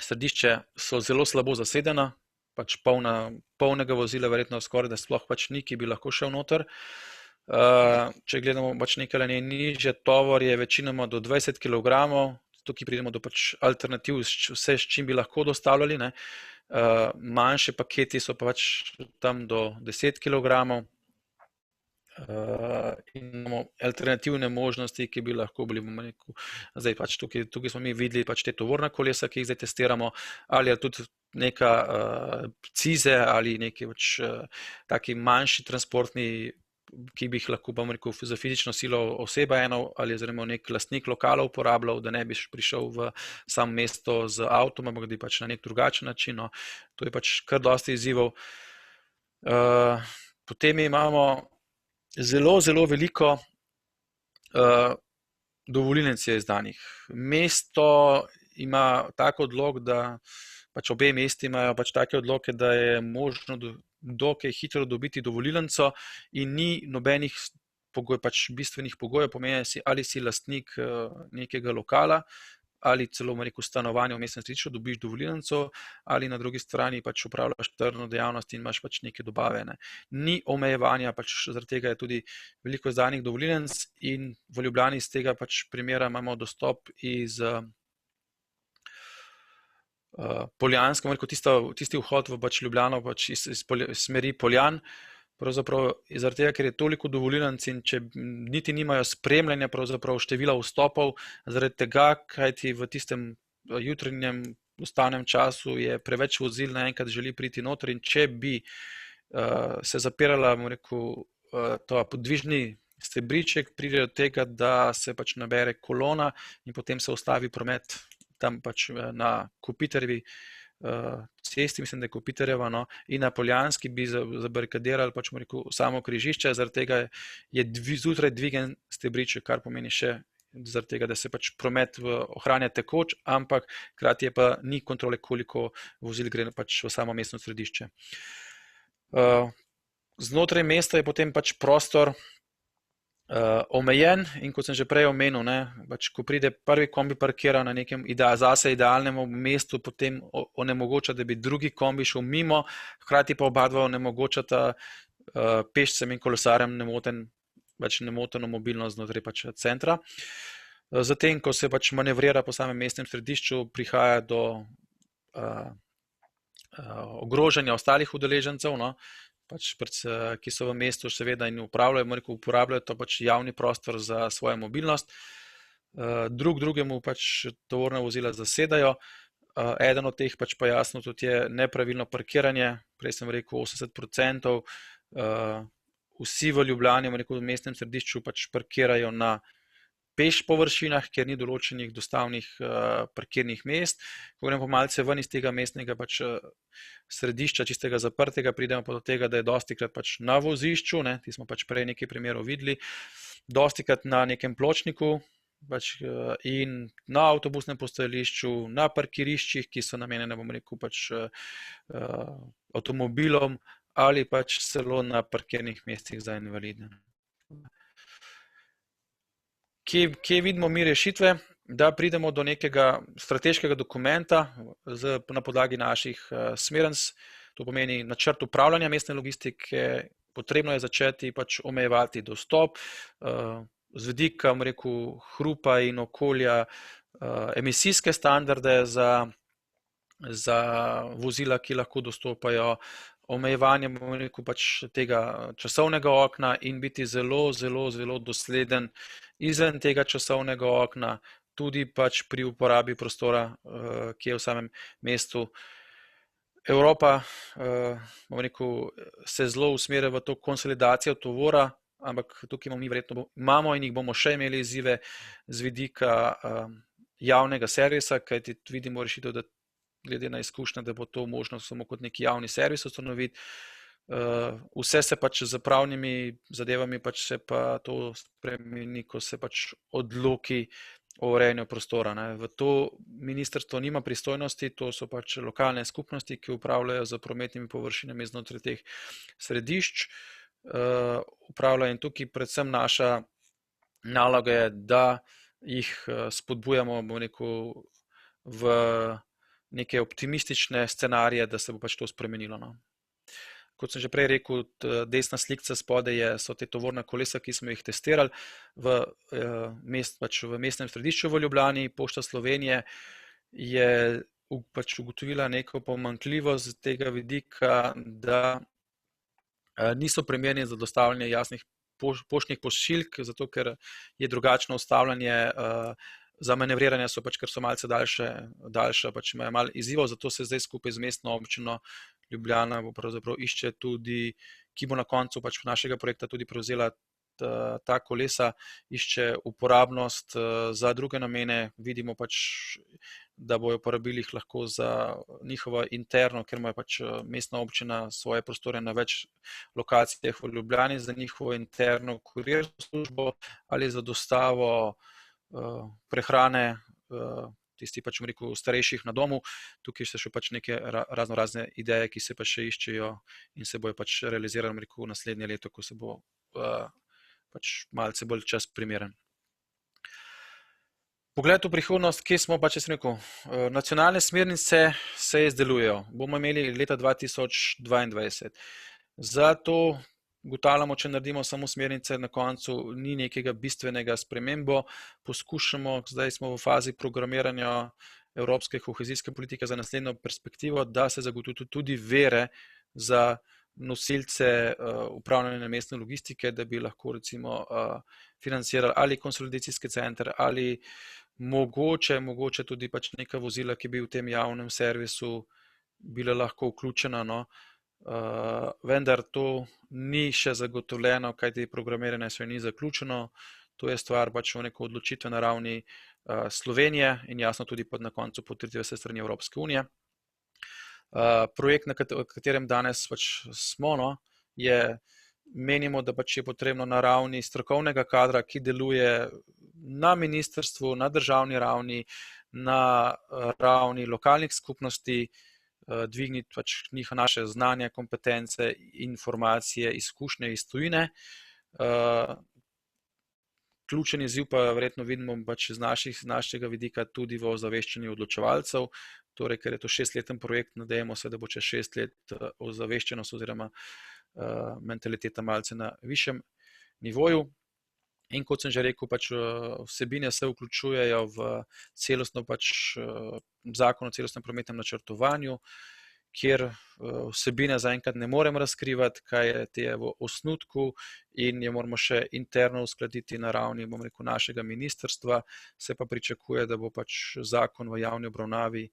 središče, so zelo slabo zasedena, pač polnega vozila verjetno skoraj da sploh pač ni, ki bi lahko šel noter. Če gledamo pač nekaj nižje, tovor je večinoma do 20 kg, tukaj pridemo do pač alternativ, vse s čim bi lahko dostavljali, ne. Manjše paketi so pač tam do 10 kg. In imamo alternativne možnosti, ki bi lahko bili, zdaj pač tukaj smo mi videli pač te tovorna kolesa, ki jih zdaj testiramo, ali je tudi neka cize ali neki pač taki manjši transportni, ki bi jih lahko, bom rekel, za fizično silo oseba eno ali nek lastnik lokala uporabljal, da ne bi prišel v samo mesto z avtom, ampak da pač na nek drugačen način. No. To je pač kar dosti izzivov. Potem imamo zelo veliko dovolilnic je izdanih. Mesto ima tak odlok, da pač obe mesti imajo pač take odloke, da je možno dokaj hitro dobiti dovolilnico in ni nobenih pač bistvenih pogojev, pomeni ali si lastnik nekega lokala ali celo stanovanja v mestnem središču, dobiš dovolilnico, ali na drugi strani pač upravljaš tržno dejavnost in imaš pač neke dobave. Ne. Ni omejevanja, pač zaradi tega je tudi veliko izdanih dovolilnic in v Ljubljani iz tega pač primera imamo dostop iz Poljanske, tisti vhod v pač Ljubljano pač iz smeri Poljan, pravzaprav zaradi tega, ker je toliko dovolilnic in če niti nimajo spremljanja pravzaprav števila vstopov, zaradi tega, kajti v tistem jutranjem ustavnem času je preveč vozil naenkrat želi priti noter in če bi se zapirala, bom rekel, to podvižni stebriček, pride do tega, da se pač nabere kolona in potem se ustavi promet tam pač na Kopitarjevi cesti, mislim, da je Kopitarjeva, no, in na Poljanski bi zabarikadirali pač, rekel, samo križišče, zaradi tega je zjutraj dvigen stebriček, kar pomeni še zaradi tega, da se pač promet ohranja tekoč, ampak hkrati je pa ni kontrole, koliko vozil gre pač v samo mestno središče. Znotraj mesta je potem pač prostor omejen in kot sem že prej omenil, ne, pač, ko pride prvi kombi parkira na nekem zase idealnem mestu, potem onemogoča, da bi drugi kombi šel mimo, hkrati pa oba dva onemogočata pešcem in kolesarjem nemoteno mobilnost znotraj pač centra. Zatem, ko se pač manevrira po samem mestnem središču, prihaja do ogrožanja ostalih udeležencev, no, pač, ki so v mestu seveda in uporabljajo to pač javni prostor za svojo mobilnost. Drugemu pač tovorna vozila zasedajo. Eden od teh pač pa jasno tudi je nepravilno parkiranje, prej sem rekel 80%. Vsi v Ljubljani, v mestnem središču pač parkirajo na peš površinah, kjer ni določenih dostavnih parkirnih mest. Ko gremo pa malce ven iz tega mestnega pač središča, čistega zaprtega, pridemo pa do tega, da je dostikrat pač na vozišču, ne, ti smo pač prej nekaj primerov videli, dostikrat na nekem pločniku pač, in na avtobusnem postajališču, na parkiriščih, ki so namenjene, bom rekel, pač avtomobilom ali pač celo na parkirnih mestih za invalide. Kje vidimo mi rešitve, da pridemo do nekega strateškega dokumenta na podlagi naših smernic, to pomeni načrt upravljanja mestne logistike, potrebno je začeti pač omejevati dostop, z vidika, bom rekel, hrupa in okolja, emisijske standarde za vozila, ki lahko dostopajo, omejevanje, bomo rekel, pač tega časovnega okna in biti zelo, zelo, zelo dosleden izven tega časovnega okna, tudi pač pri uporabi prostora, ki je v samem mestu. Evropa, bomo rekel, se zelo usmerja v to konsolidacijo tovora, ampak tukaj mi verjetno imamo in jih bomo še imeli izzive z vidika javnega servisa, kajti vidimo rešitev, da glede na izkušnje, da bo to možno samo kot neki javni servis ustanoviti. Vse se pač z pravnimi zadevami pač se pa to spremeni, ko se pač odloki o urejanju prostora. V to ministrstvo nima pristojnosti, to so pač lokalne skupnosti, ki upravljajo z prometnimi površinami znotraj teh središč. Upravljajo in tukaj predvsem naša naloga je, da jih spodbujamo, bomo rekel, v neke optimistične scenarije, da se bo pač to spremenilo. Kot sem že prej rekel, desna slikca spodaj so te tovorna kolesa, ki smo jih testirali v mestnem središču v Ljubljani. Pošta Slovenije je pač ugotovila neko pomanjkljivost z tega vidika, da niso primerni za dostavljanje jasnih poštnih pošiljk, zato ker je drugačno ustavljanje. Za manevriranje so pač, ker so malce daljša, pač imajo malo izzivov, zato se zdaj skupaj z mestno občino Ljubljana pravzaprav išče tudi, ki bo na koncu pač našega projekta tudi prevzela ta kolesa, išče uporabnost za druge namene. Vidimo pač, da bojo uporabili jih lahko za njihovo interno, ker imajo pač mestna občina svoje prostore na več lokacijah v Ljubljani, za njihovo interno kurirsko službo ali za dostavo prehrane, tisti pač, rekel, starejših na domu. Tukaj so še pač neke razne ideje, ki se pa še iščejo in se bojo pač realizirali, rekel, naslednje leto, ko se bo pač malce bolj čas primeren. Pogled v prihodnost, kje smo pač, jaz rekel, nacionalne smernice se izdelujejo. Bomo imeli leta 2022. Zato ugotavljamo, če naredimo samo smernice, na koncu ni nekega bistvenega spremembo. Poskušamo, zdaj smo v fazi programiranja evropske kohezijske politike za naslednjo perspektivo, da se zagotovi tudi vere za nosilce upravljanja mestne logistike, da bi lahko recimo financirali ali konsolidacijski center ali mogoče tudi pač neka vozila, ki bi v tem javnem servisu bila lahko vključena, vendar to ni še zagotovljeno, kajti programiranje še ni zaključeno. To je stvar pač v neko odločitve na ravni Slovenije in jasno tudi na koncu potrditve s strani Evropske unije. Projekt, na katerem danes pač smo, menimo, da pač je potrebno na ravni strokovnega kadra, ki deluje na ministrstvu, na državni ravni, na ravni lokalnih skupnosti, dvigniti pač naše znanje, kompetence, informacije, izkušnje iz tujine. Ključen izziv pa verjetno vidimo pač iz našega vidika tudi v ozaveščanju odločevalcev, torej, ker je to 6-leten projekt, nadejamo se, da bo čez 6 let ozaveščenost oziroma mentaliteta malce na višjem nivoju. In kot sem že rekel, pač vsebine se vključujejo v celostno pač zakon o celostnem prometnem načrtovanju, kjer vsebine zaenkrat ne morem razkrivati, kaj je v osnutku in jo moramo še interno uskladiti na ravni, bom rekel, našega ministrstva, se pa pričakuje, da bo pač zakon v javni obravnavi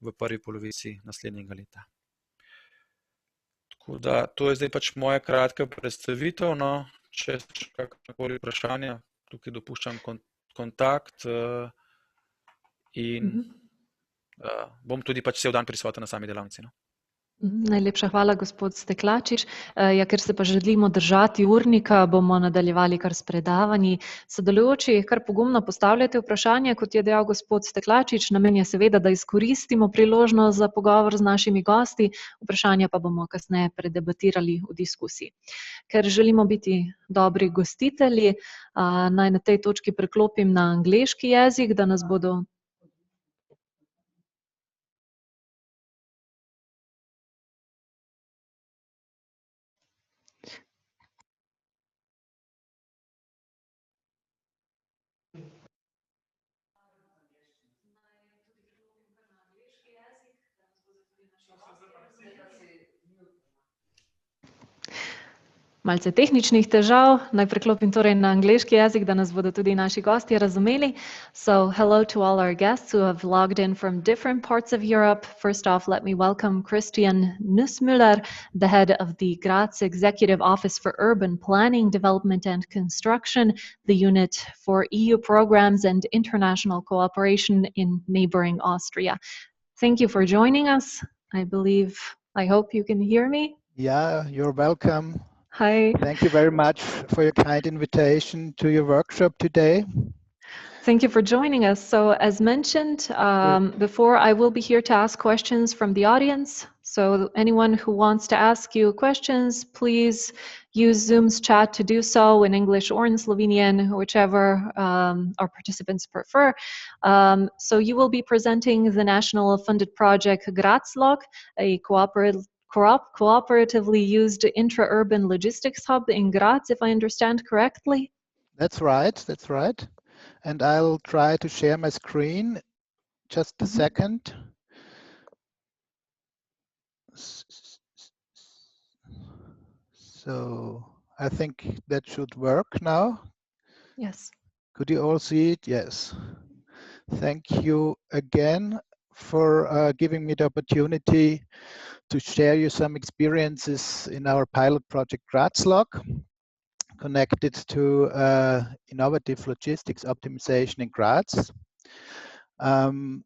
v prvi polovici naslednjega leta. Tako da, to je zdaj pač moja kratka predstavitev, če še kakšnakoli vprašanja, tukaj dopuščam kontakt in bom tudi pač cel dan prisoten na sami delavnici. Najlepša hvala, gospod Steklačič. Ker se pa želimo držati urnika, bomo nadaljevali kar s predavanji. Sodelujoči kar pogumno postavljate vprašanje, kot je dejal gospod Steklačič. Namen je seveda, da izkoristimo priložnost za pogovor z našimi gosti, vprašanja pa bomo kasneje predebatirali v diskusiji. Ker želimo biti dobri gostitelji, naj na tej točki preklopim na angleški jezik, da nas bodo Malce tehničnih težav, naj preklopim torej na angleški jezik, da nas bodo tudi naši gostje razumeli. So, hello to all our guests who have logged in from different parts of Europe. First off, let me welcome Christian Nussmüller, the head of the Graz Executive Office for Urban Planning, Development and Construction, the unit for EU programs and international cooperation in neighboring Austria. Thank you for joining us. I hope you can hear me. Yeah, you're welcome. Hi. Thank you very much for your kind invitation to your workshop today. Thank you for joining us. So as mentioned before, I will be here to ask questions from the audience. So anyone who wants to ask you questions, please use Zoom's chat to do so in English or in Slovenian, whichever our participants prefer. So you will be presenting the national funded project Grazlog, a cooperatively used intra-urban logistics hub in Graz, if I understand correctly. That's right, that's right. And I'll try to share my screen. Just a second. So I think that should work now. Yes. Could you all see it? Yes. Thank you again for giving me the opportunity to share you some experiences in our pilot project Grazlog, connected to innovative logistics optimization in Graz. I've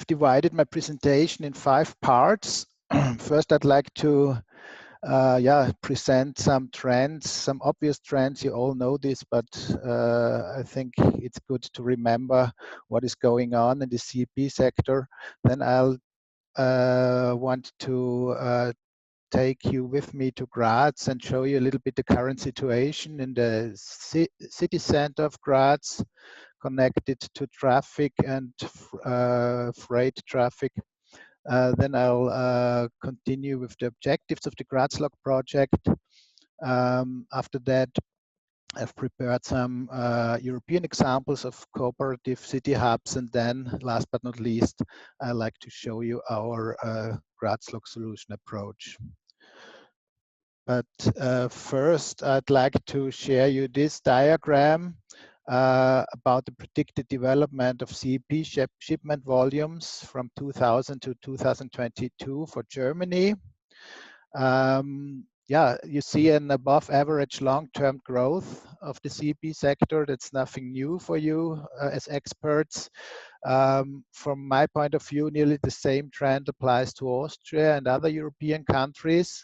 divided my presentation in 5 parts. First, I'd like to present some trends, some obvious trends. You all know this, but I think it's good to remember what is going on in the CEP sector. Then I'll want to take you with me to Graz and show you a little bit the current situation in the city center of Graz, connected to traffic and freight traffic. Then I'll continue with the objectives of the Grazlog project. After that, I've prepared some European examples of cooperative city hubs, and then, last but not least, I'd like to show you our Grazlog solution approach. But first, I'd like to share you this diagram about the predicted development of CEP shipment volumes from 2000 to 2022 for Germany. You see an above average long-term growth of the CEP sector. That's nothing new for you as experts. From my point of view, nearly the same trend applies to Austria and other European countries.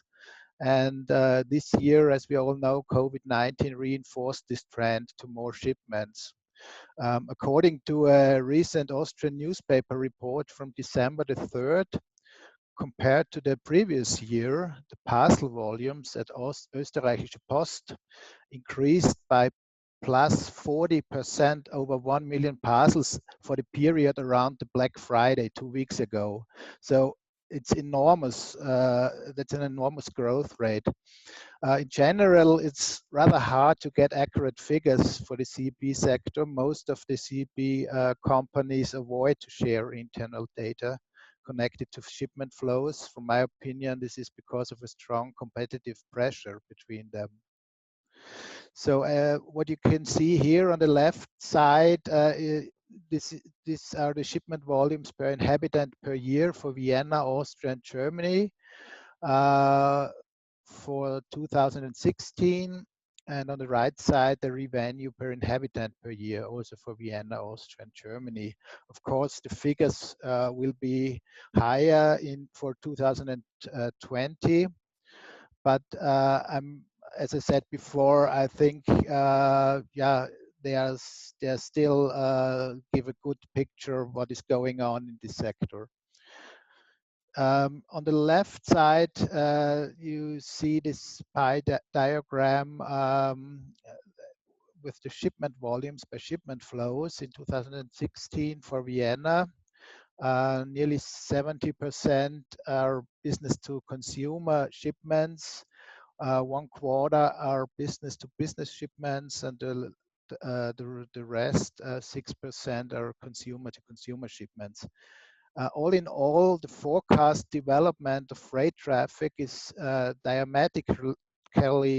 And this year, as we all know, COVID-19 reinforced this trend to more shipments. According to a recent Austrian newspaper report from December the 3rd, compared to the previous year, the parcel volumes at Österreichische Post increased by plus 40% over 1 million parcels for the period around the Black Friday 2 weeks ago. So it's enormous. That's an enormous growth rate. In general, it's rather hard to get accurate figures for the CEP sector. Most of the CEP companies avoid to share internal data connected to shipment flows. From my opinion, this is because of a strong competitive pressure between them. So what you can see here on the left side, these are the shipment volumes per inhabitant per year for Vienna, Austria, and Germany for 2016. And on the right side, the revenue per inhabitant per year, also for Vienna, Austria, and Germany. Of course, the figures will be higher for 2020. But as I said before, I think they still give a good picture of what is going on in this sector. On the left side, you see this pie diagram with the shipment volumes by shipment flows in 2016 for Vienna. Nearly 70% are business to consumer shipments. 1/4 are business to business shipments, and the rest, 6%, are consumer to consumer shipments. All in all, the forecast development of freight traffic is diametrically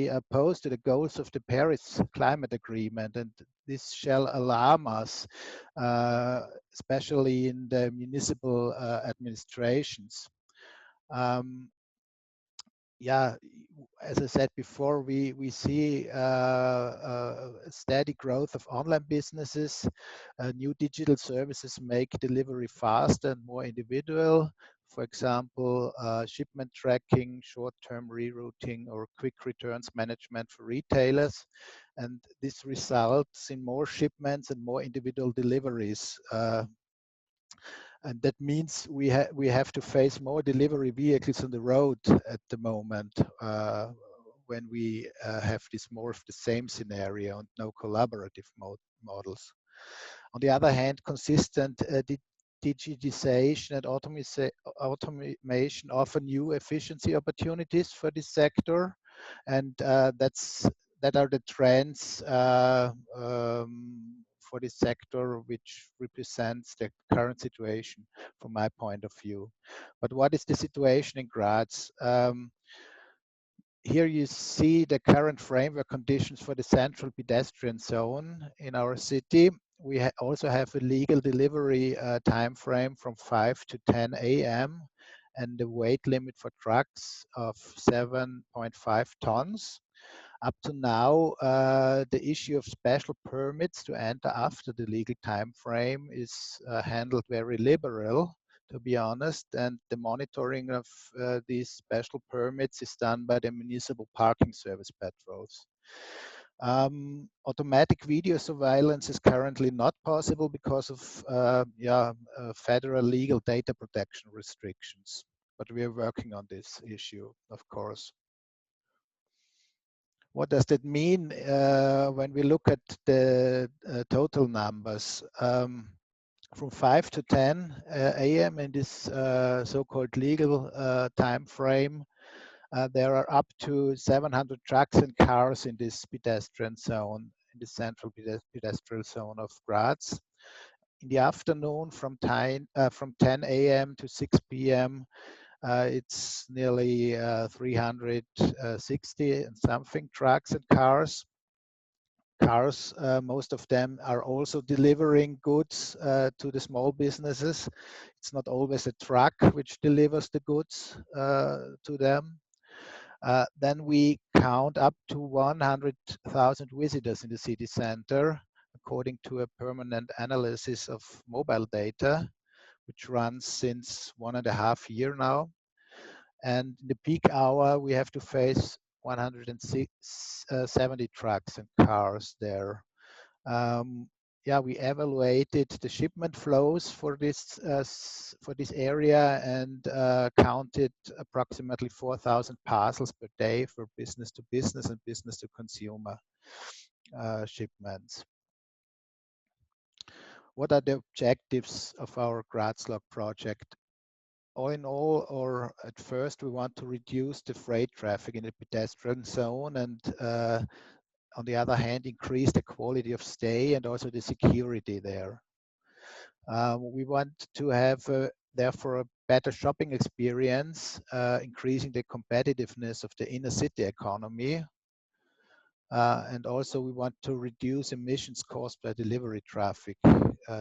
opposed to the goals of the Paris Climate Agreement, and this shall alarm us, especially in the municipal administrations. Yeah, as I said before, we see a steady growth of online businesses. New digital services make delivery faster and more individual. For example, shipment tracking, short-term rerouting, or quick returns management for retailers. And this results in more shipments and more individual deliveries. And that means we have to face more delivery vehicles on the road at the moment when we have this more of the same scenario and no collaborative models. On the other hand, consistent digitization and automation offer new efficiency opportunities for this sector, and that are the trends for this sector, which represents the current situation from my point of view. But what is the situation in Graz? Here you see the current framework conditions for the central pedestrian zone in our city. We also have a legal delivery time frame from 5 to 10 a.m. and the weight limit for trucks of 7.5 tons. Up to now, the issue of special permits to enter after the legal time frame is handled very liberal, to be honest, and the monitoring of these special permits is done by the municipal parking service patrols. Automatic video surveillance is currently not possible because of federal legal data protection restrictions, but we are working on this issue, of course. What does that mean when we look at the total numbers? From 5 to 10 a.m. in this so-called legal time frame, there are up to 700 trucks and cars in this pedestrian zone, in the central pedestrian zone of Graz. In the afternoon, from 10 a.m. to 6 p.m., it's nearly 360 and something trucks and cars. Most of them are also delivering goods to the small businesses. It's not always a truck which delivers the goods to them. Then we count up to 100,000 visitors in the city center, according to a permanent analysis of mobile data, which runs since 1.5 years now. And in the peak hour, we have to face 170 trucks and cars there. We evaluated the shipment flows for this area and counted approximately 4,000 parcels per day for business to business and business to consumer shipments. What are the objectives of our Graz-Log project? All in all, or at first, we want to reduce the freight traffic in the pedestrian zone and on the other hand, increase the quality of stay and also the security there. We want to have, therefore, a better shopping experience, increasing the competitiveness of the inner city economy. And also we want to reduce emissions caused by delivery traffic.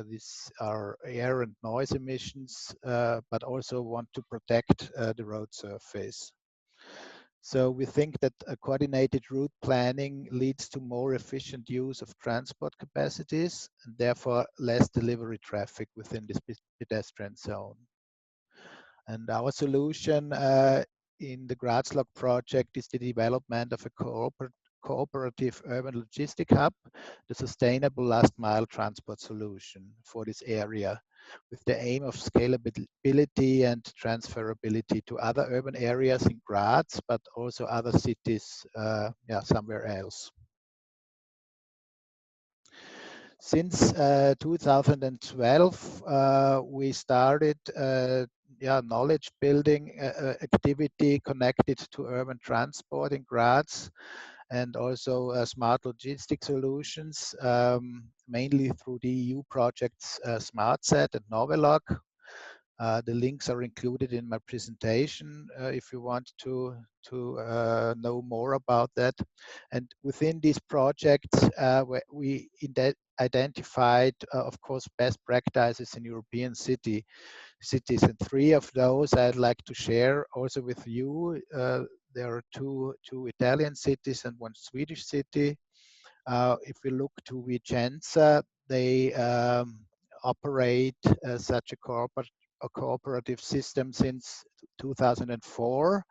These are air and noise emissions, but also want to protect the road surface. So we think that a coordinated route planning leads to more efficient use of transport capacities and therefore less delivery traffic within this pedestrian zone. And our solution in the Graz-Log project is the development of a cooperative urban logistic hub, the sustainable last mile transport solution for this area, with the aim of scalability and transferability to other urban areas in Graz, but also other cities somewhere else. Since 2012, we started knowledge building activity connected to urban transport in Graz, and also smart logistic solutions, mainly through the EU projects SmartSet and Novelog. The links are included in my presentation if you want to know more about that. And within these projects, we identified, of course, best practices in European cities, and 3 of those I'd like to share also with you. There are two Italian cities and 1 Swedish city. If we look to Vicenza, they operate such a cooperative system since 2004.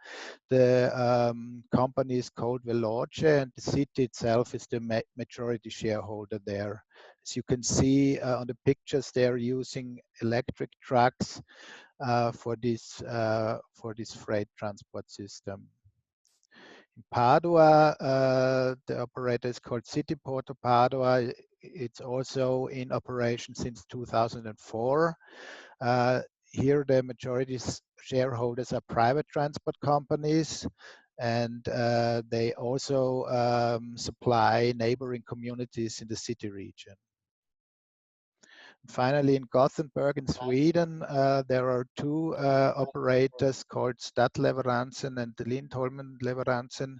The company is called Veloce, and the city itself is the majority shareholder there. As you can see on the pictures, they're using electric trucks for this freight transport system. In Padua, the operator is called City Porto Padua. It's also in operation since 2004. Here, the majority shareholders are private transport companies, and they also supply neighboring communities in the city region. Finally, in Gothenburg in Sweden, there are 2 operators called Stadtleveransen and Lindholmen Leveransen.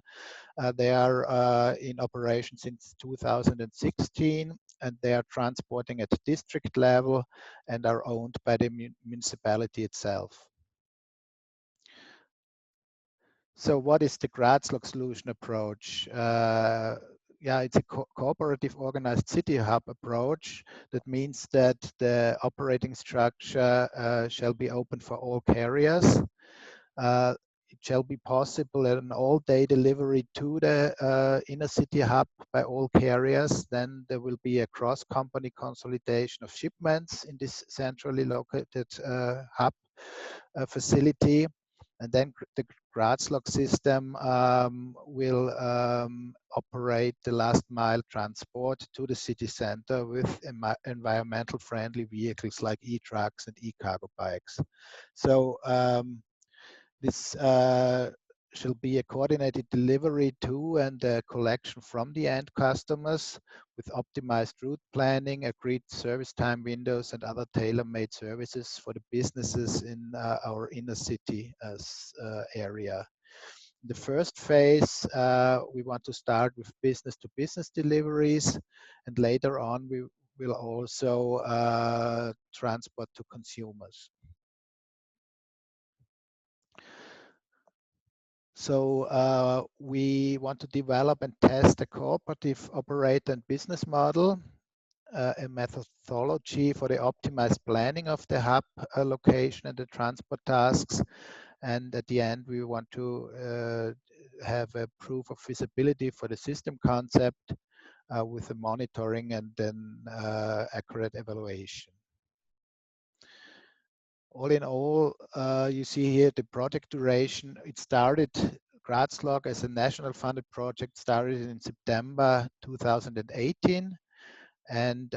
They are in operation since 2016, and they are transporting at district level and are owned by the municipality itself. So what is the Grazlog solution approach? Yeah, it's a cooperative organized city hub approach. That means that the operating structure shall be open for all carriers. It shall be possible an all-day delivery to the inner city hub by all carriers. Then there will be a cross-company consolidation of shipments in this centrally located hub facility. And then the Grazlog system will operate the last mile transport to the city center with environmental friendly vehicles like e-trucks and e-cargo bikes. So this shall be a coordinated delivery to and a collection from the end customers with optimized route planning, agreed service time windows, and other tailor-made services for the businesses in our inner city area. In the first phase, we want to start with business-to-business deliveries, and later on we will also transport to consumers. So we want to develop and test a cooperative operator and business model, a methodology for the optimized planning of the hub location and the transport tasks. And at the end, we want to have a proof of feasibility for the system concept with the monitoring and then accurate evaluation. All in all, you see here the project duration. It started, Grazlog as a national funded project started in September 2018 and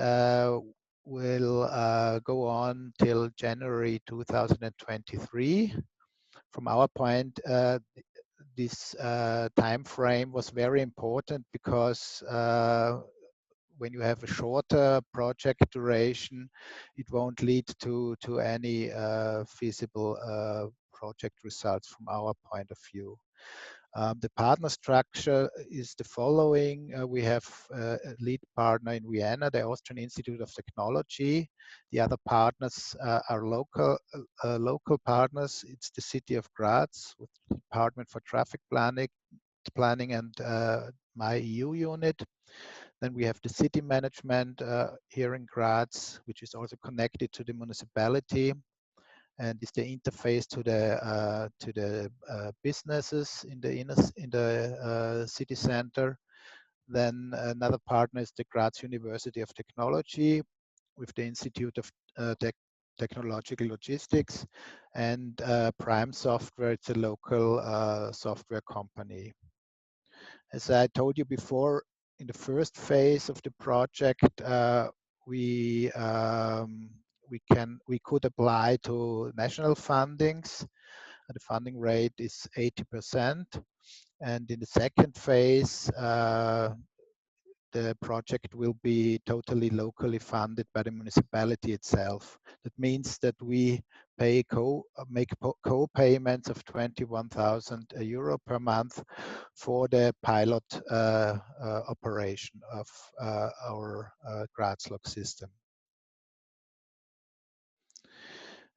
will go on till January 2023. From our point, this time frame was very important because when you have a shorter project duration, it won't lead to any feasible project results from our point of view. The partner structure is the following. We have a lead partner in Vienna, the Austrian Institute of Technology. The other partners are local partners. It's the city of Graz with the Department for Traffic Planning and my EU unit. Then we have the city management here in Graz, which is also connected to the municipality and is the interface to the businesses in the city center. Then another partner is the Graz University of Technology with the Institute of Technological Logistics, and Prime Software. It's a local software company. As I told you before, in the first phase of the project, we could apply to national fundings. The funding rate is 80%. And in the second phase, the project will be totally locally funded by the municipality itself. That means that we make co-payments of 21,000 euro per month for the pilot operation of our Grazlog system.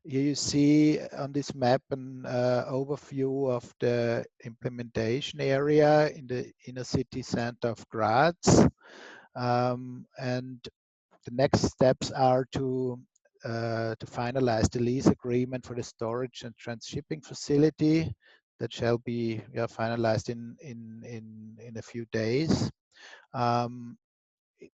Here you see on this map an overview of the implementation area in the inner city center of Graz. And the next steps are to finalize the lease agreement for the storage and transshipping facility that shall be finalized in a few days.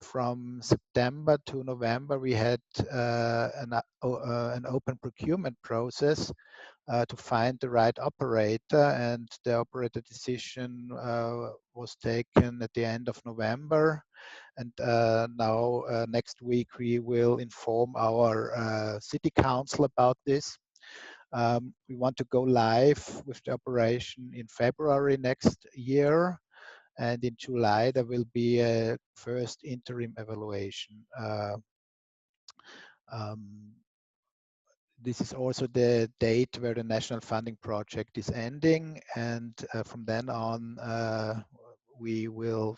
From September to November, we had an open procurement process to find the right operator, and the operator decision was taken at the end of November. And now next week we will inform our city council about this. We want to go live with the operation in February next year. And in July, there will be a first interim evaluation. This is also the date where the national funding project is ending. And from then on, we will,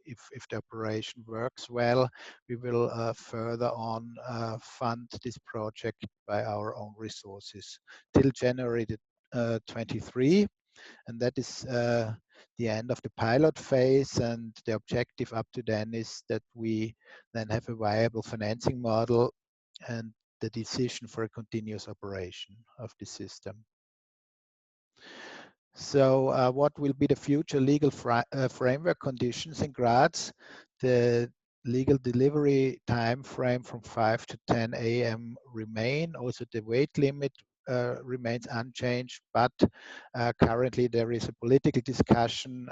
if the operation works well, we will further on fund this project by our own resources till January 23. And that is the end of the pilot phase, and the objective up to then is that we then have a viable financing model and the decision for a continuous operation of the system. So what will be the future legal framework conditions in Graz? The legal delivery time frame from 5 to 10 a.m. remain. Also the weight limit remains unchanged, but currently there is a political discussion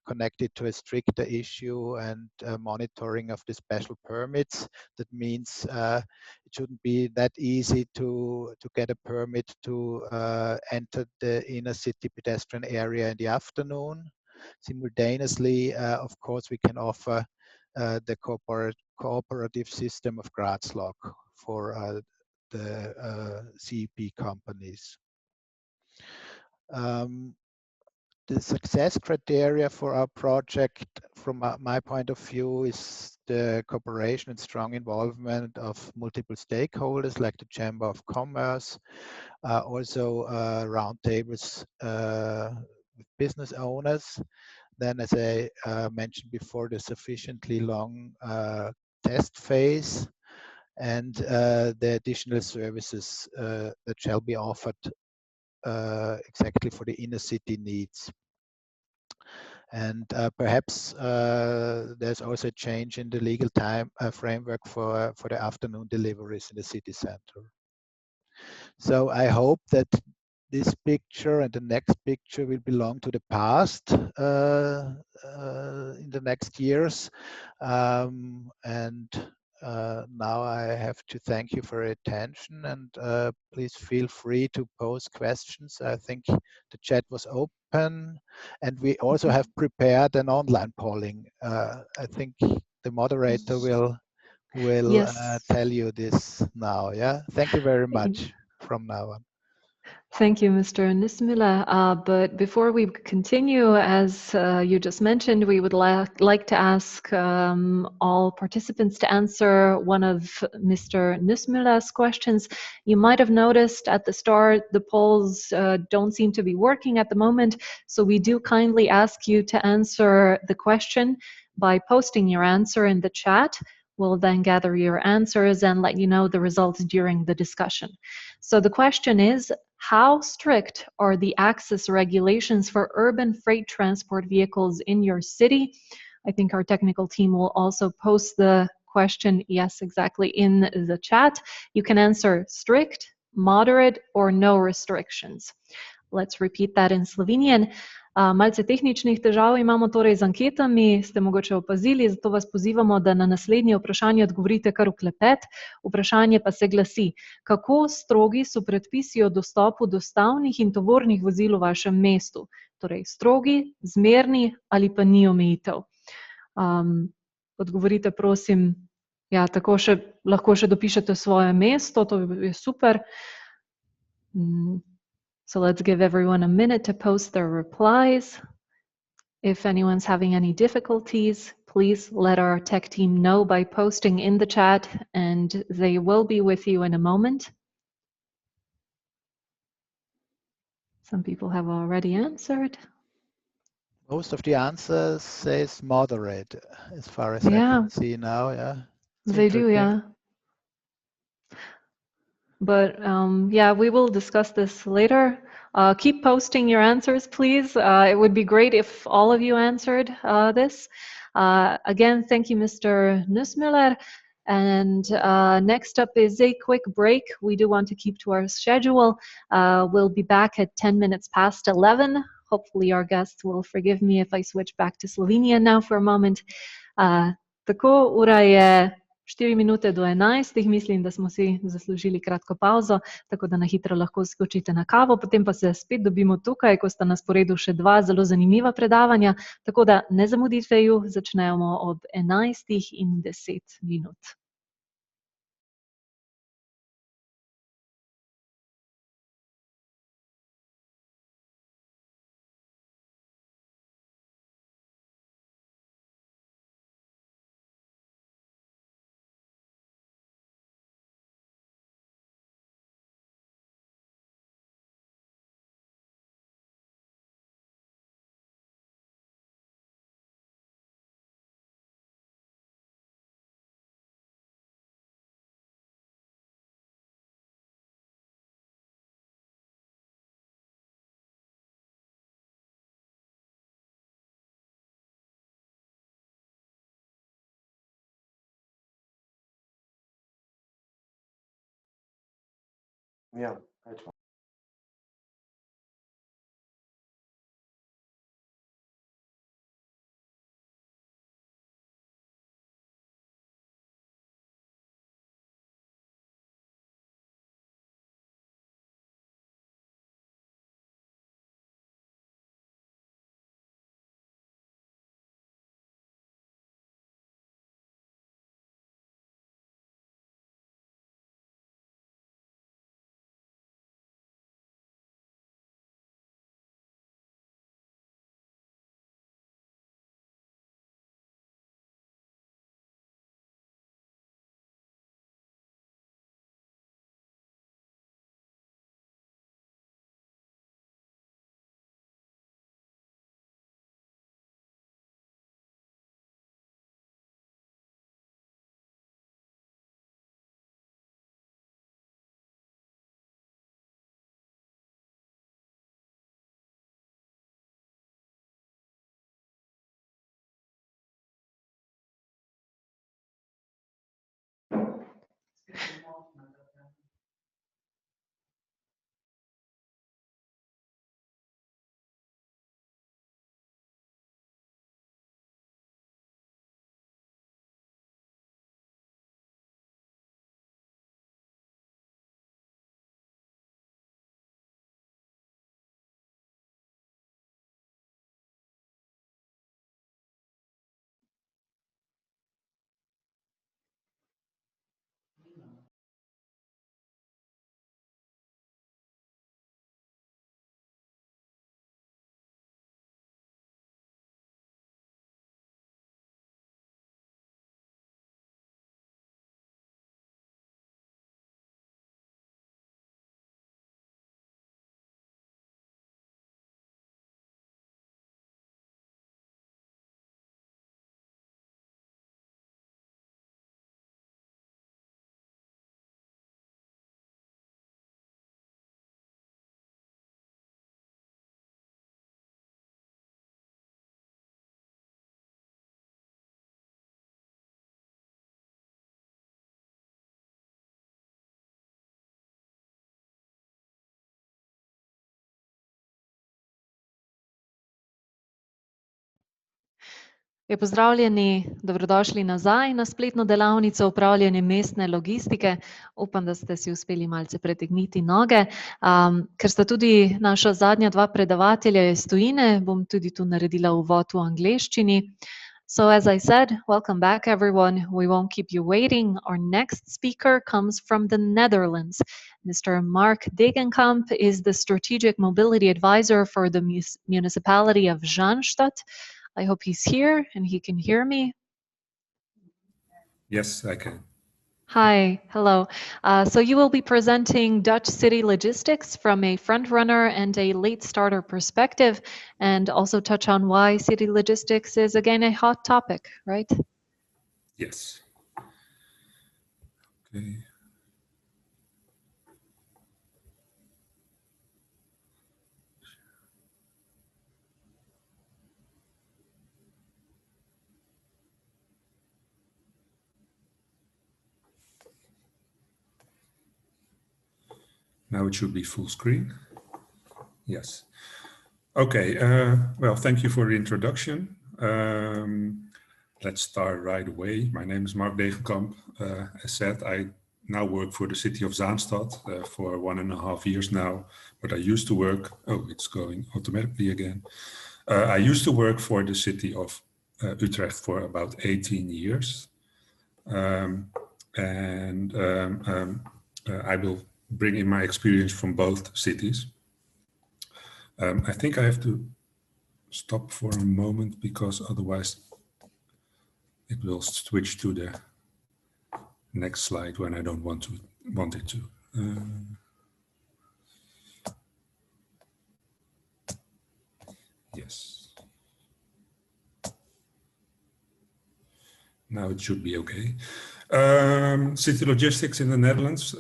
connected to a stricter issue and monitoring of the special permits. That means it shouldn't be that easy to get a permit to enter the inner city pedestrian area in the afternoon. Simultaneously, of course, we can offer the cooperative system of Grazlog for the CEP companies. The success criteria for our project, from my point of view, is the cooperation and strong involvement of multiple stakeholders like the Chamber of Commerce, also roundtables with business owners. Then, as I mentioned before, the sufficiently long test phase, and the additional services that shall be offered exactly for the inner city needs. And perhaps there's also a change in the legal time framework for the afternoon deliveries in the city center. So I hope that this picture and the next picture will belong to the past in the next years. Now I have to thank you for your attention, and please feel free to pose questions. I think the chat was open, and we also have prepared an online polling. I think the moderator will Yes. tell you this now. Yeah, thank you very much from now on. Thank you, Mr. Nismila. But before we continue, as you just mentioned, we would like to ask all participants to answer one of Mr. Nismila's questions. You might have noticed at the start, the polls don't seem to be working at the moment, so we do kindly ask you to answer the question by posting your answer in the chat. We'll then gather your answers and let you know the results during the discussion. So the question is, how strict are the access regulations for urban freight transport vehicles in your city? I think our technical team will also post the question, yes, exactly, in the chat. You can answer strict, moderate, or no restrictions. Let's repeat that in Slovenian. Malce tehničnih težav imamo torej z anketami, ste mogoče opazili, zato vas pozivamo, da na naslednje vprašanje odgovorite kar v klepet. Vprašanje pa se glasi, kako strogi so predpisi o dostopu dostavnih in tovornih vozil v vašem mestu? Torej strogi, zmerni ali pa ni omejitev? odgovorite, prosim, ja, tako lahko še dopišete svoje mesto, to je super. So let's give everyone a minute to post their replies. If anyone's having any difficulties, please let our tech team know by posting in the chat, and they will be with you in a moment. Some people have already answered. Most of the answers says moderate, as far as I can see now. Yeah, they do, yeah. But yeah, we will discuss this later. Keep posting your answers, please. It would be great if all of you answered this. Again, thank you, Mr. Nussmüller. And next up is a quick break. We do want to keep to our schedule. We'll be back at 10 minutes past 11. Hopefully our guests will forgive me if I switch back to Slovenia now for a moment. Tako, ura je 4 minute do 11, mislim, da smo si zaslužili kratko pauzo, tako da na hitro lahko skočite na kavo, potem pa se spet dobimo tukaj, ko sta na sporedu še dva zelo zanimiva predavanja, tako da ne zamudite ju, začnemo ob 11:10. Ja, Pozdravljeni, dobrodošli nazaj na spletno delavnico upravljanje mestne logistike. Upam, da ste si uspeli malce pretegniti noge. Ker sta tudi naša zadnja dva predavatelja iz tujine, bom tudi tu naredila uvod v angleščini. So as I said, welcome back everyone. We won't keep you waiting. Our next speaker comes from the Netherlands. Mr. Mark Degenkamp is the Strategic Mobility Advisor for the municipality of Zaanstad. I hope he's here and he can hear me. Yes, I can. Hi, hello. So you will be presenting Dutch city logistics from a front runner and a late starter perspective, and also touch on why city logistics is again a hot topic, right? Yes. Okay. Now it should be full screen. Yes. Okay. Well, thank you for the introduction. Let's start right away. My name is Mark Degenkamp. As said, I now work for the city of Zaanstad for 1.5 years now, but I used to work, oh, it's going automatically again. I used to work for the city of Utrecht for about 18 years. I will bring in my experience from both cities. I think I have to stop for a moment because otherwise it will switch to the next slide when I don't want it to. Yes. Now it should be okay. City logistics in the Netherlands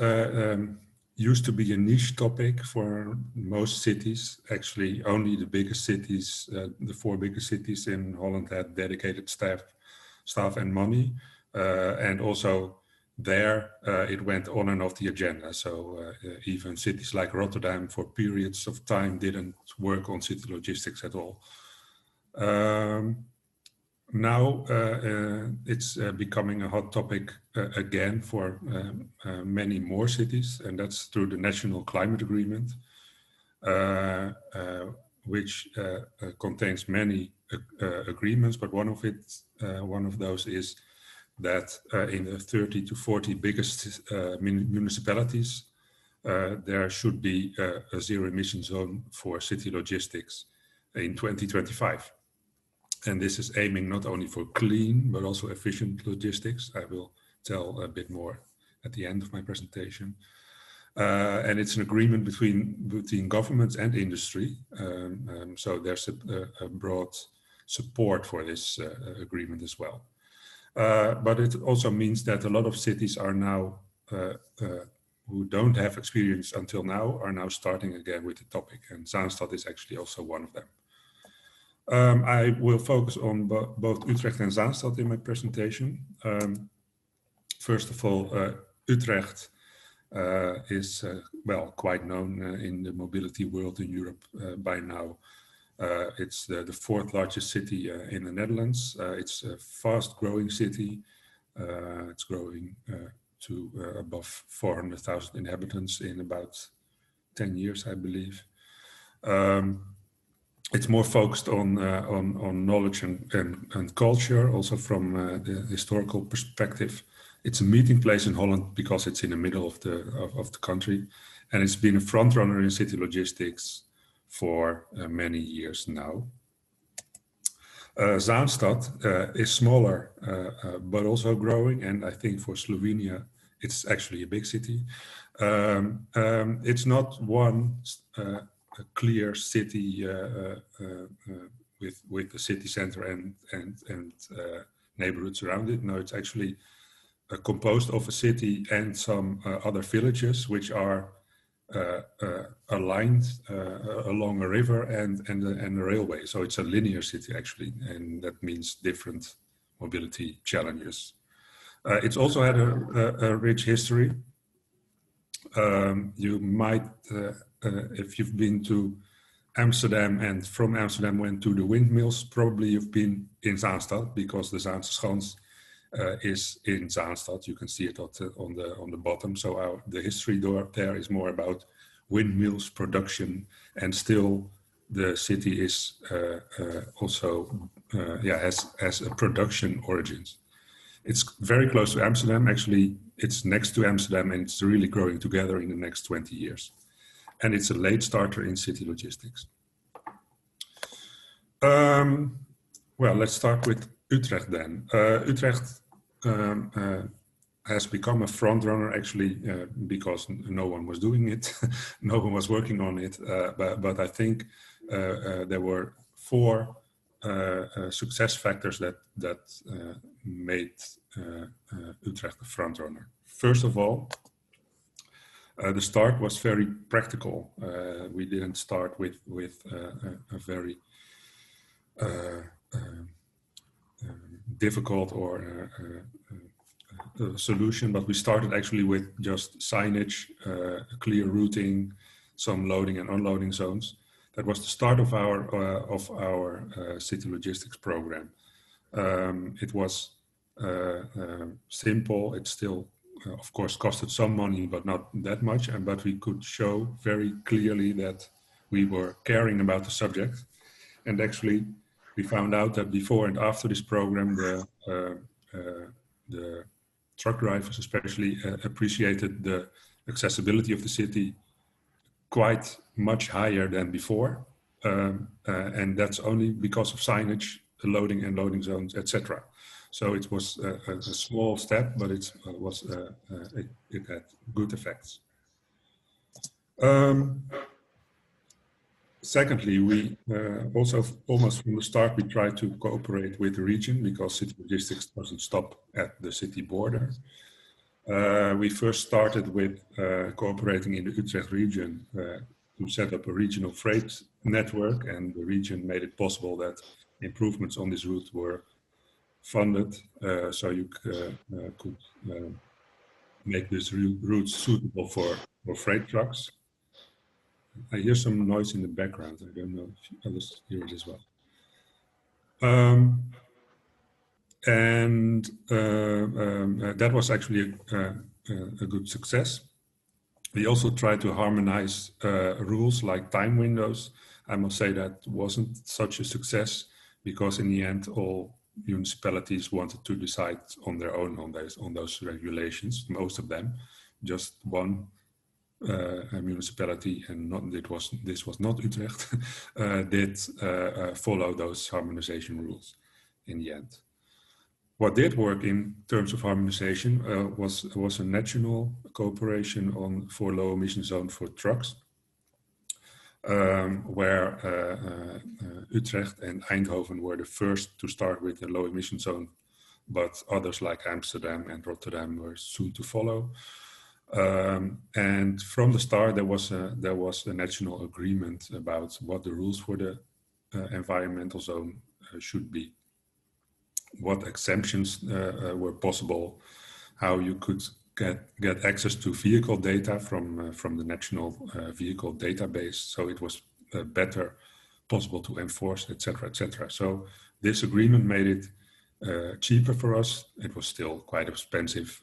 used to be a niche topic for most cities. Actually, only the biggest cities, the 4 biggest cities in Holland had dedicated staff and money. And also there, it went on and off the agenda. So even cities like Rotterdam for periods of time didn't work on city logistics at all. Now it's becoming a hot topic again for many more cities, and that's through the National Climate Agreement, which contains many agreements, but one of those is that in the 30 to 40 biggest municipalities, there should be a zero emission zone for city logistics in 2025. And this is aiming not only for clean, but also efficient logistics. I will tell a bit more at the end of my presentation. And it's an agreement between governments and industry. So there's a broad support for this agreement as well. But it also means that a lot of cities are now, who don't have experience until now, are now starting again with the topic. And Zaanstad is actually also one of them. I will focus on both Utrecht and Zaanstad in my presentation. First of all, Utrecht is well quite known in the mobility world in Europe by now. It's the 4th largest city in the Netherlands. It's a fast-growing city. It's growing to above 400,000 inhabitants in about 10 years, I believe. It's more focused on knowledge and culture, also from the historical perspective. It's a meeting place in Holland because it's in the middle of the country, and it's been a front runner in city logistics for many years now. Zaanstad is smaller, but also growing, and I think for Slovenia, it's actually a big city. It's not one a clear city with the city center and neighborhoods around it. No, it's actually composed of a city and some other villages which are aligned along a river and a railway. So it's a linear city actually, and that means different mobility challenges. It's also had a rich history. You might, if you've been to Amsterdam and from Amsterdam went to the windmills, probably you've been in Zaanstad because the Zaanse Schans is in Zaanstad. You can see it on the bottom. So the history there is more about windmills production, and still the city is also has a production origins. It's very close to Amsterdam. Actually, it's next to Amsterdam, and it's really growing together in the next 20 years. And it's a late starter in city logistics. Well, let's start with Utrecht then. Utrecht has become a front runner actually because no one was doing it, no one was working on it. But I think there were 4 success factors that made Utrecht a front runner. First of all, the start was very practical. We didn't start with a very difficult or solution, but we started actually with just signage, clear routing, some loading and unloading zones. That was the start of our city logistics program. It was simple. It still, of course, costed some money, but not that much. But we could show very clearly that we were caring about the subject. And actually, we found out that before and after this program, the truck drivers especially appreciated the accessibility of the city quite much higher than before. And that's only because of signage, the loading and loading zones, etc. So it was a small step, but it had good effects. Secondly, we also almost from the start, we tried to cooperate with the region because city logistics doesn't stop at the city border. We first started with cooperating in the Utrecht region to set up a regional freight network, and the region made it possible that improvements on this route were funded, so you could make this route suitable for freight trucks. I hear some noise in the background. I don't know if others hear it as well. That was actually a good success. We also tried to harmonize rules like time windows. I must say that wasn't such a success because in the end, all municipalities wanted to decide on their own on those regulations, most of them. Just one municipality, and this was not Utrecht, did follow those harmonization rules in the end. What did work in terms of harmonization was a national cooperation for low emission zone for trucks, where Utrecht and Eindhoven were the first to start with a low emission zone, but others like Amsterdam and Rotterdam were soon to follow. And from the start, there was a national agreement about what the rules for the environmental zone should be, what exemptions were possible, how you could get access to vehicle data from the national vehicle database, so it was better possible to enforce, etc., etc. So this agreement made it cheaper for us. It was still quite expensive,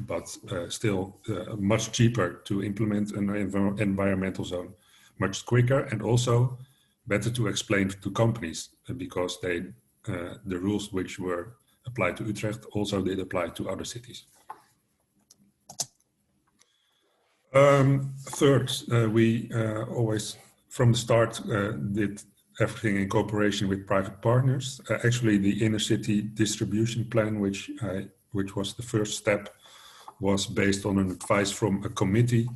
but still much cheaper to implement an environmental zone, much quicker, and also better to explain to companies because the rules which were applied to Utrecht also did apply to other cities. Third, we always from the start did everything in cooperation with private partners. Actually, the inner city distribution plan, which was the first step, was based on an advice from a committee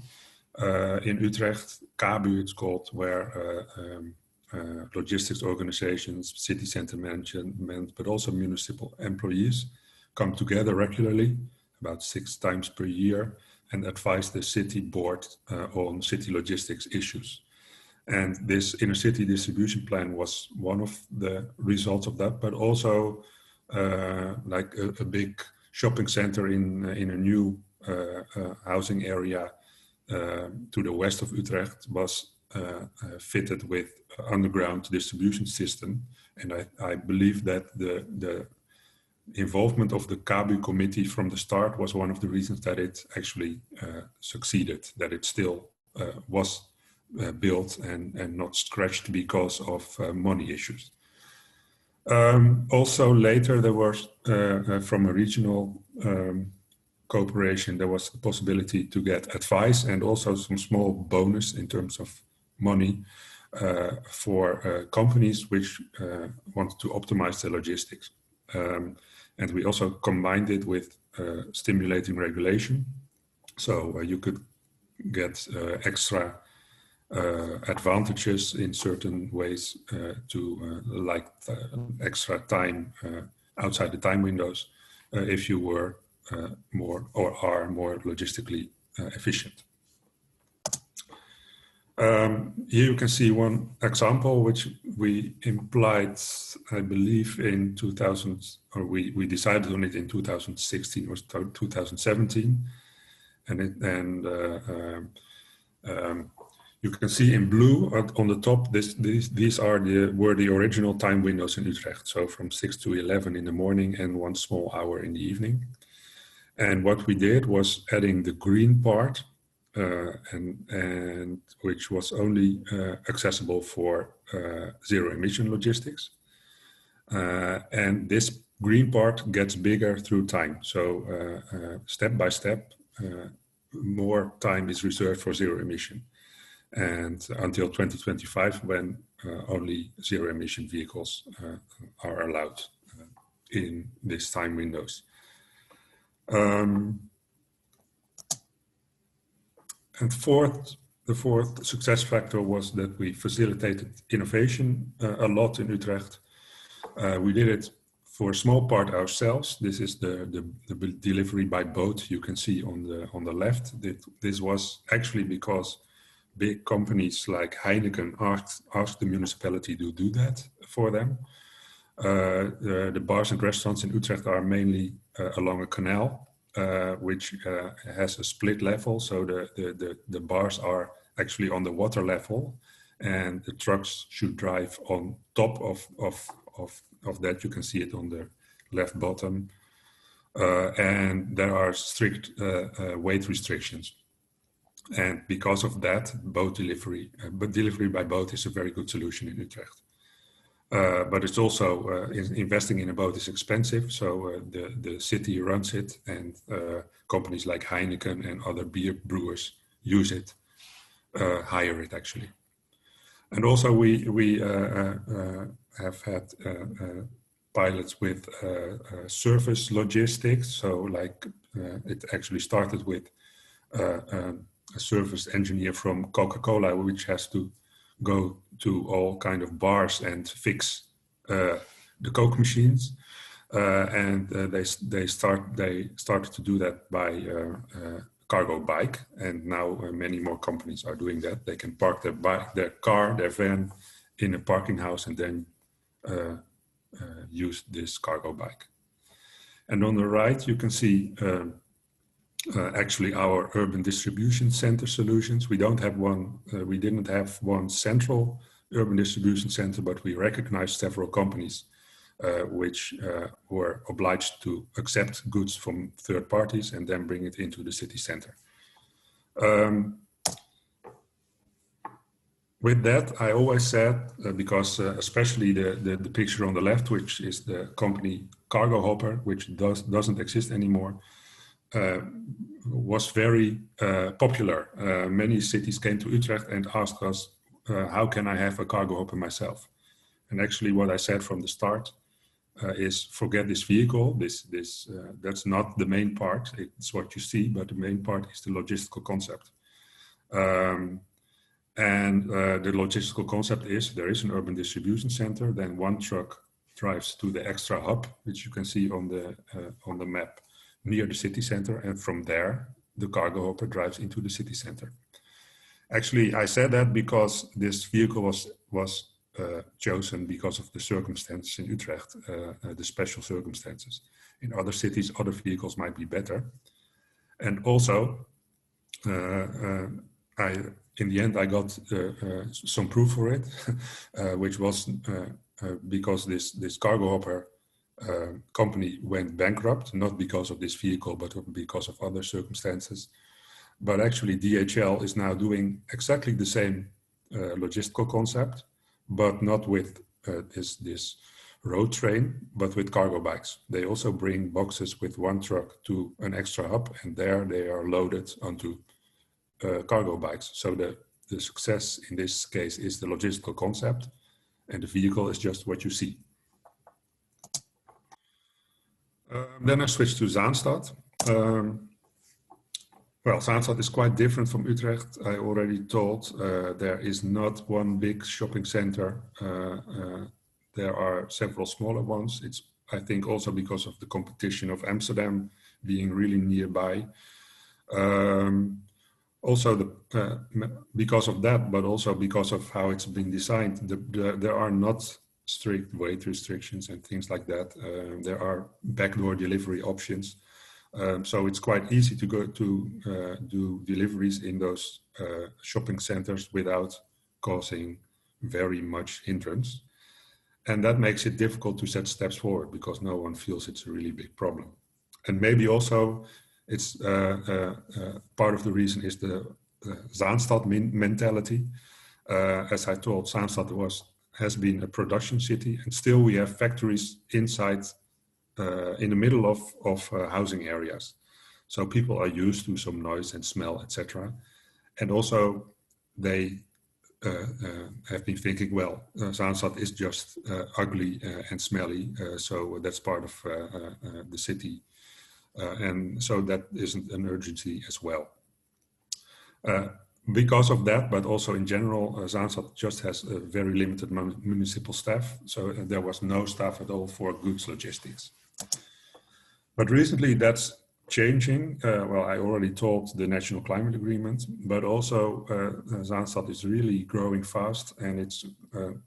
in Utrecht, KABU it's called, where logistics organizations, city center management, but also municipal employees come together regularly, about 6 times per year, and advise the city board on city logistics issues. And this inner city distribution plan was one of the results of that, but also like a big shopping center in a new housing area to the west of Utrecht was fitted with underground distribution system. And I believe that the involvement of the KABU committee from the start was one of the reasons that it actually succeeded, that it still was built and not scratched because of money issues. Also later there was, from a regional cooperation, there was the possibility to get advice and also some small bonus in terms of money for companies which wanted to optimize their logistics. And we also combined it with stimulating regulation. So you could get extra advantages in certain ways like extra time outside the time windows if you were more or are more logistically efficient. Here you can see one example which we implied, I believe, in 2000, or we decided on it in 2016 or 2017, you can see in blue on the top, these were the original time windows in Utrecht. So from 6 to 11 in the morning and 1 small hour in the evening. And what we did was adding the green part, and which was only accessible for zero emission logistics. And this green part gets bigger through time. So step by step, more time is reserved for zero emission. And until 2025, when only zero emission vehicles are allowed in these time windows. And the fourth success factor was that we facilitated innovation a lot in Utrecht. We did it for a small part ourselves. This is the delivery by boat you can see on the left. This was actually because big companies like Heineken asked the municipality to do that for them. The bars and restaurants in Utrecht are mainly along a canal, which has a split level. So the bars are actually on the water level, and the trucks should drive on top of that. You can see it on the left bottom. And there are strict weight restrictions. And because of that, boat delivery, but delivery by boat is a very good solution in Utrecht. But it's also investing in a boat is expensive, so the city runs it, and companies like Heineken and other beer brewers use it, hire it actually. And also we have had pilots with service logistics. So like it actually started with a service engineer from Coca-Cola, which has to go to all kind of bars and fix the Coke machines, and they started to do that by cargo bike, and now many more companies are doing that. They can park their car, their van in a parking house, and then use this cargo bike. And on the right, you can see actually our urban distribution center solutions. We don't have one, we didn't have one central urban distribution center, but we recognized several companies which were obliged to accept goods from third parties and then bring it into the city center. With that, I always said, because especially the picture on the left, which is the company Cargo Hopper, which doesn't exist anymore, was very popular. Many cities came to Utrecht and asked us, how can I have a cargo hopper myself? And actually what I said from the start is forget this vehicle. That's not the main part. It's what you see, but the main part is the logistical concept. The logistical concept is there is an urban distribution center, then one truck drives to the extra hub, which you can see on the map near the city center, and from there the cargo hopper drives into the city center. Actually, I said that because this vehicle was chosen because of the circumstances in Utrecht, the special circumstances. In other cities, other vehicles might be better. And also, in the end, I got some proof for it, which was because this cargo hopper company went bankrupt, not because of this vehicle, but because of other circumstances. But actually, DHL is now doing exactly the same logistical concept, but not with this road train, but with cargo bikes. They also bring boxes with one truck to an extra hub, and there they are loaded onto cargo bikes. So the success in this case is the logistical concept, and the vehicle is just what you see. Then I switched to Zaanstad. Well, Zaanstad is quite different from Utrecht. I already told there is not one big shopping center. There are several smaller ones. It's, I think, also because of the competition of Amsterdam being really nearby. Also, because of that, but also because of how it's been designed, there are not strict weight restrictions and things like that. There are backdoor delivery options. So it's quite easy to go to do deliveries in those shopping centers without causing very much hindrance. And that makes it difficult to set steps forward because no one feels it's a really big problem. And maybe also it's part of the reason is the Zaanstad mentality. As I told, Zaanstad has been a production city, and still we have factories inside in the middle of housing areas. So people are used to some noise and smell, etc. And also they have been thinking, well, Zaanstad is just ugly and smelly, so that's part of the city. And so that isn't an urgency as well. Because of that, but also in general, Zaanstad just has a very limited municipal staff. So there was no staff at all for goods logistics. But recently that's changing. Well, I already told the National Climate Agreement, but also Zaanstad is really growing fast, and it's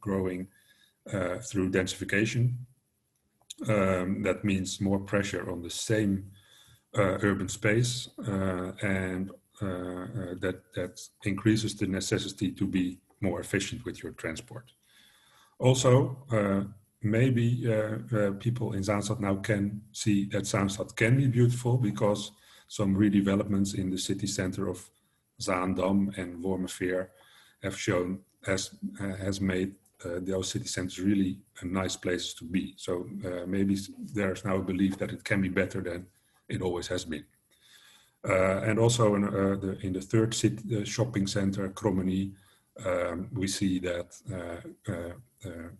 growing through densification. That means more pressure on the same urban space, and that increases the necessity to be more efficient with your transport. Also, maybe people in Zaanstad now can see that Zaanstad can be beautiful because some redevelopments in the city center of Zaandam and Wormerveer have shown has made those city centers really nice places to be. So maybe there's now a belief that it can be better than it always has been. And also in the third city, shopping center, Krommenie, we see that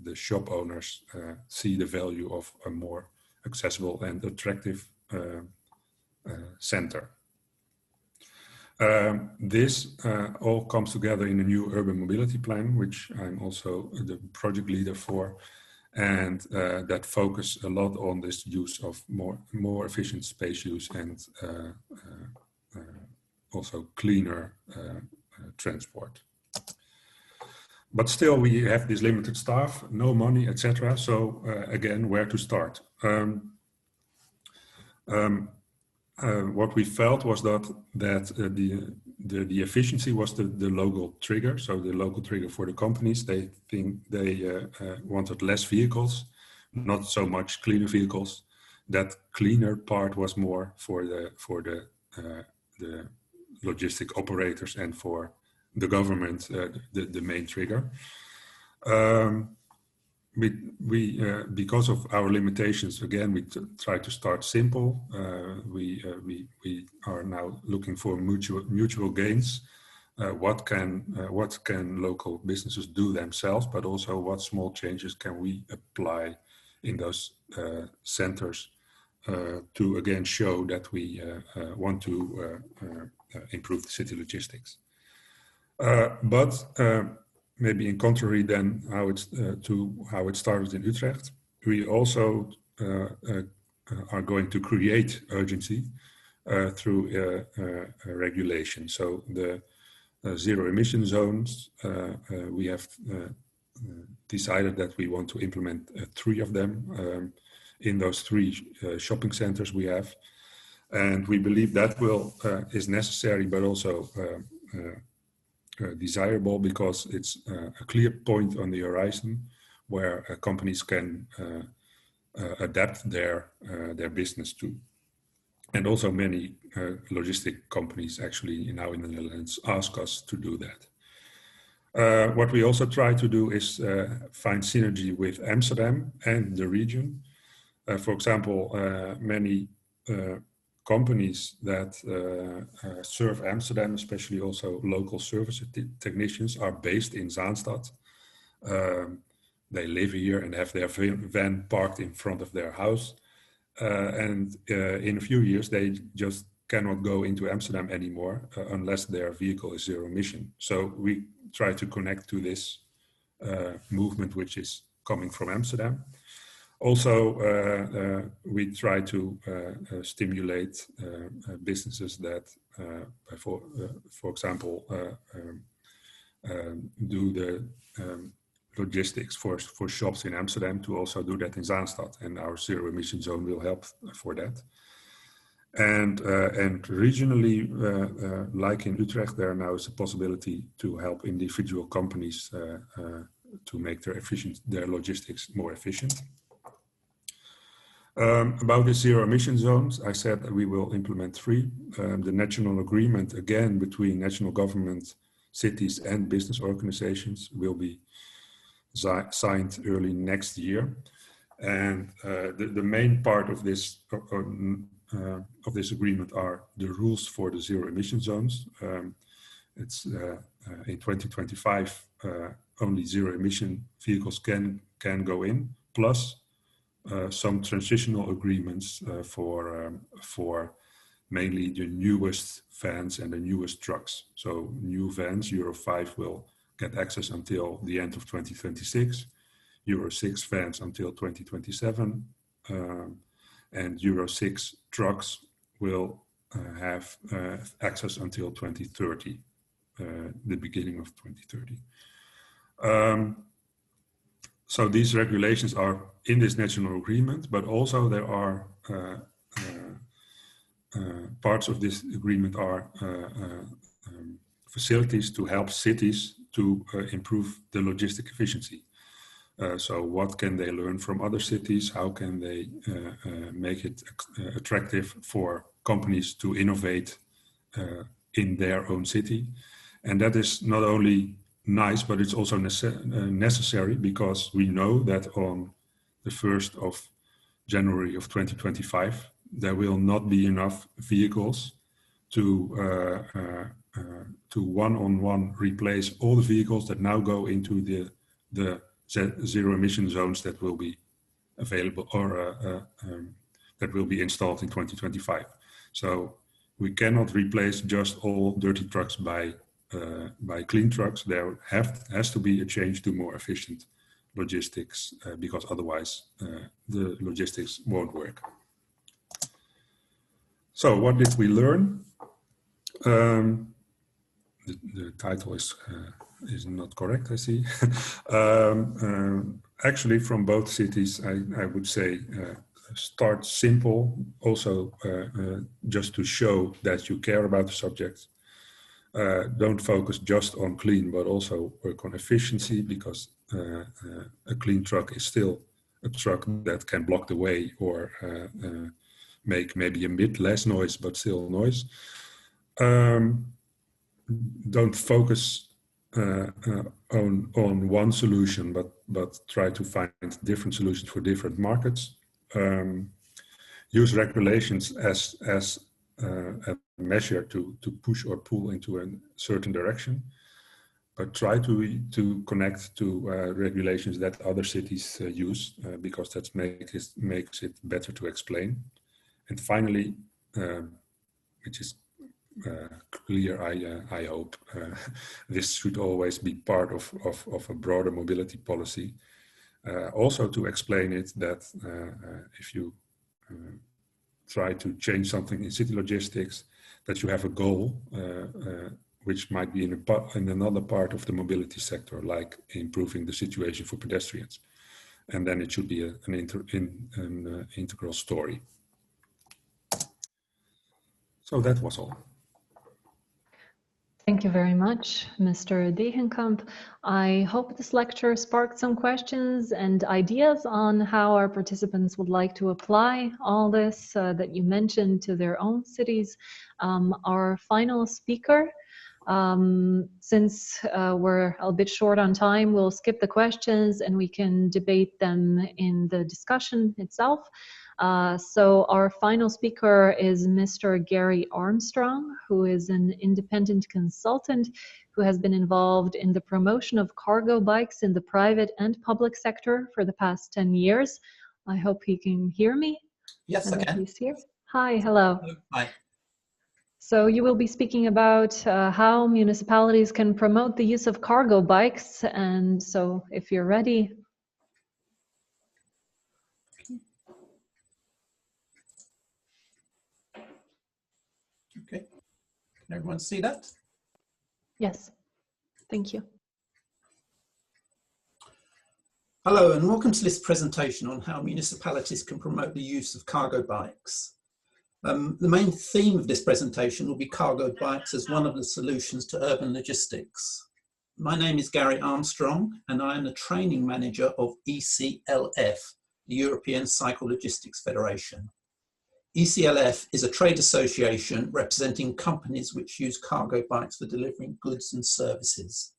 the shop owners see the value of a more accessible and attractive center. This all comes together in a new urban mobility plan, which I'm also the project leader for, and that focus a lot on this use of more efficient space use and also cleaner transport. But still, we have this limited staff, no money, etc. So again, where to start? What we felt was that the efficiency was the local trigger. So the local trigger for the companies, they think they wanted less vehicles, not so much cleaner vehicles. That cleaner part was more for the logistic operators and for the government, the main trigger. We because of our limitations, again, we try to start simple. We are now looking for mutual gains. What can local businesses do themselves, but also what small changes can we apply in those centers to again show that we want to improve the city logistics. But maybe in contrary then to how it started in Utrecht, we also are going to create urgency through regulation. So the zero emission zones, we have decided that we want to implement 3 of them in those 3 shopping centers we have. And we believe that is necessary, but also desirable because it's a clear point on the horizon where companies can adapt their business to. And also many logistic companies actually now in the Netherlands ask us to do that. What we also try to do is find synergy with Amsterdam and the region. For example, many companies that serve Amsterdam, especially also local service technicians, are based in Zaanstad. They live here and have their van parked in front of their house. And in a few years, they just cannot go into Amsterdam anymore unless their vehicle is zero emission. So we try to connect to this movement which is coming from Amsterdam. Also, we try to stimulate businesses that, for example, do the logistics for shops in Amsterdam, to also do that in Zaanstad, and our zero emission zone will help for that. And regionally, like in Utrecht, there now is a possibility to help individual companies to make their logistics more efficient. About the zero emission zones, I said that we will implement 3. The national agreement, again, between national government, cities and business organizations will be signed early next year. And the main part of this agreement are the rules for the zero emission zones. It's in 2025, only zero emission vehicles can go in, plus some transitional agreements for mainly the newest vans and the newest trucks. So new vans, Euro 5, will get access until the end of 2026, Euro 6 vans until 2027, and Euro 6 trucks will have access until 2030, the beginning of 2030. So these regulations are in this national agreement, but also there are parts of this agreement are facilities to help cities to improve the logistic efficiency. So what can they learn from other cities? How can they make it attractive for companies to innovate in their own city? And that is not only nice, but it's also necessary, because we know that on the 1st of January of 2025, there will not be enough vehicles to one-on-one replace all the vehicles that now go into the zero emission zones that will be available, or that will be installed in 2025. So we cannot replace just all dirty trucks by clean trucks. There has to be a change to more efficient logistics, because otherwise the logistics won't work. So what did we learn? The title is not correct, I see. Actually, from both cities, I would say start simple, also just to show that you care about the subject. Don't focus just on clean, but also work on efficiency, because a clean truck is still a truck that can block the way, or make maybe a bit less noise, but still noise. Don't focus on one solution, but try to find different solutions for different markets. Use regulations as a measure to push or pull into a certain direction, but try to connect to regulations that other cities use, because that makes it better to explain. And finally, which is clear, I hope, this should always be part of a broader mobility policy. Also to explain it that if you try to change something in city logistics, that you have a goal which might be in another part of the mobility sector, like improving the situation for pedestrians. And then it should be an integral story. So that was all. Thank you very much, Mr. Degenkamp. I hope this lecture sparked some questions and ideas on how our participants would like to apply all this that you mentioned to their own cities. Our final speaker Since we're a bit short on time, we'll skip the questions and we can debate them in the discussion itself. So our final speaker is Mr. Gary Armstrong, who is an independent consultant who has been involved in the promotion of cargo bikes in the private and public sector for the past 10 years. I hope he can hear me. Yes, I can. He's here. Hi, hello. Hi. So you will be speaking about how municipalities can promote the use of cargo bikes. And so if you're ready. Okay. Can everyone see that? Yes, thank you. Hello, and welcome to this presentation on how municipalities can promote the use of cargo bikes. The main theme of this presentation will be cargo bikes as one of the solutions to urban logistics. My name is Gary Armstrong, and I am the training manager of ECLF, the European Cycle Logistics Federation. ECLF is a trade association representing companies which use cargo bikes for delivering goods and services.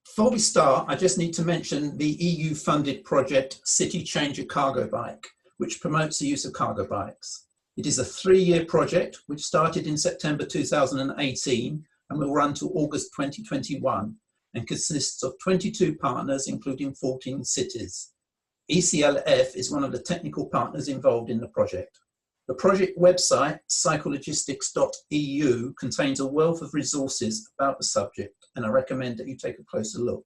Before we start, I just need to mention the EU-funded project City Changer Cargo Bike, which promotes the use of cargo bikes. It is a 3-year project which started in September 2018 and will run to August 2021 and consists of 22 partners, including 14 cities. ECLF is one of the technical partners involved in the project. The project website, cyclelogistics.eu, contains a wealth of resources about the subject, and I recommend that you take a closer look.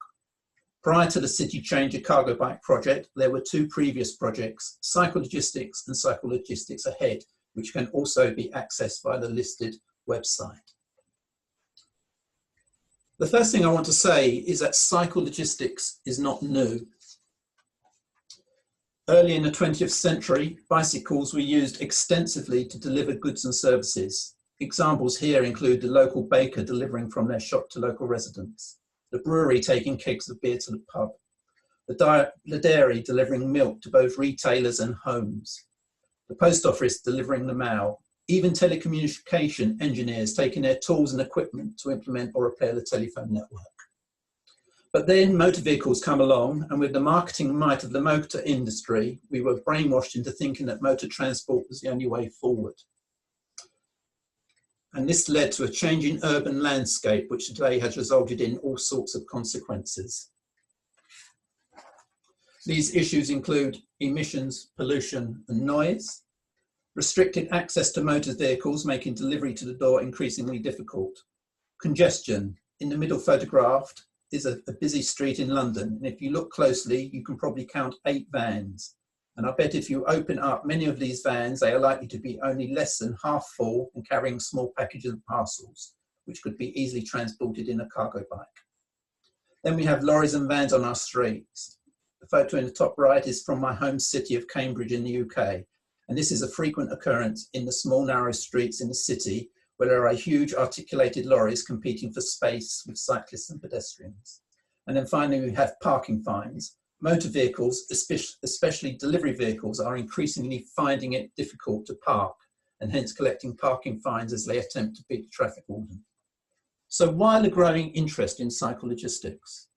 Prior to the City Changer Cargo Bike project, there were 2 previous projects, Cycle Logistics and Cycle Logistics Ahead, which can also be accessed via the listed website. The first thing I want to say is that cycle logistics is not new. Early in the 20th century, bicycles were used extensively to deliver goods and services. Examples here include the local baker delivering from their shop to local residents, the brewery taking kegs of beer to the pub, the dairy delivering milk to both retailers and homes, the post office delivering the mail, even telecommunication engineers taking their tools and equipment to implement or repair the telephone network. But then motor vehicles come along, and with the marketing might of the motor industry, we were brainwashed into thinking that motor transport was the only way forward. And this led to a change in urban landscape, which today has resulted in all sorts of consequences. These issues include emissions, pollution, and noise, restricted access to motor vehicles, making delivery to the door increasingly difficult, congestion. In the middle photographed is a busy street in London, and if you look closely, you can probably count 8 vans. And I bet if you open up many of these vans, they are likely to be only less than half full and carrying small packages and parcels, which could be easily transported in a cargo bike. Then we have lorries and vans on our streets. The photo in the top right is from my home city of Cambridge in the UK. And this is a frequent occurrence in the small narrow streets in the city, where there are huge articulated lorries competing for space with cyclists and pedestrians. And then finally, we have parking fines. Motor vehicles, especially delivery vehicles, are increasingly finding it difficult to park and hence collecting parking fines as they attempt to beat the traffic warden. So why the growing interest in cycle logistics?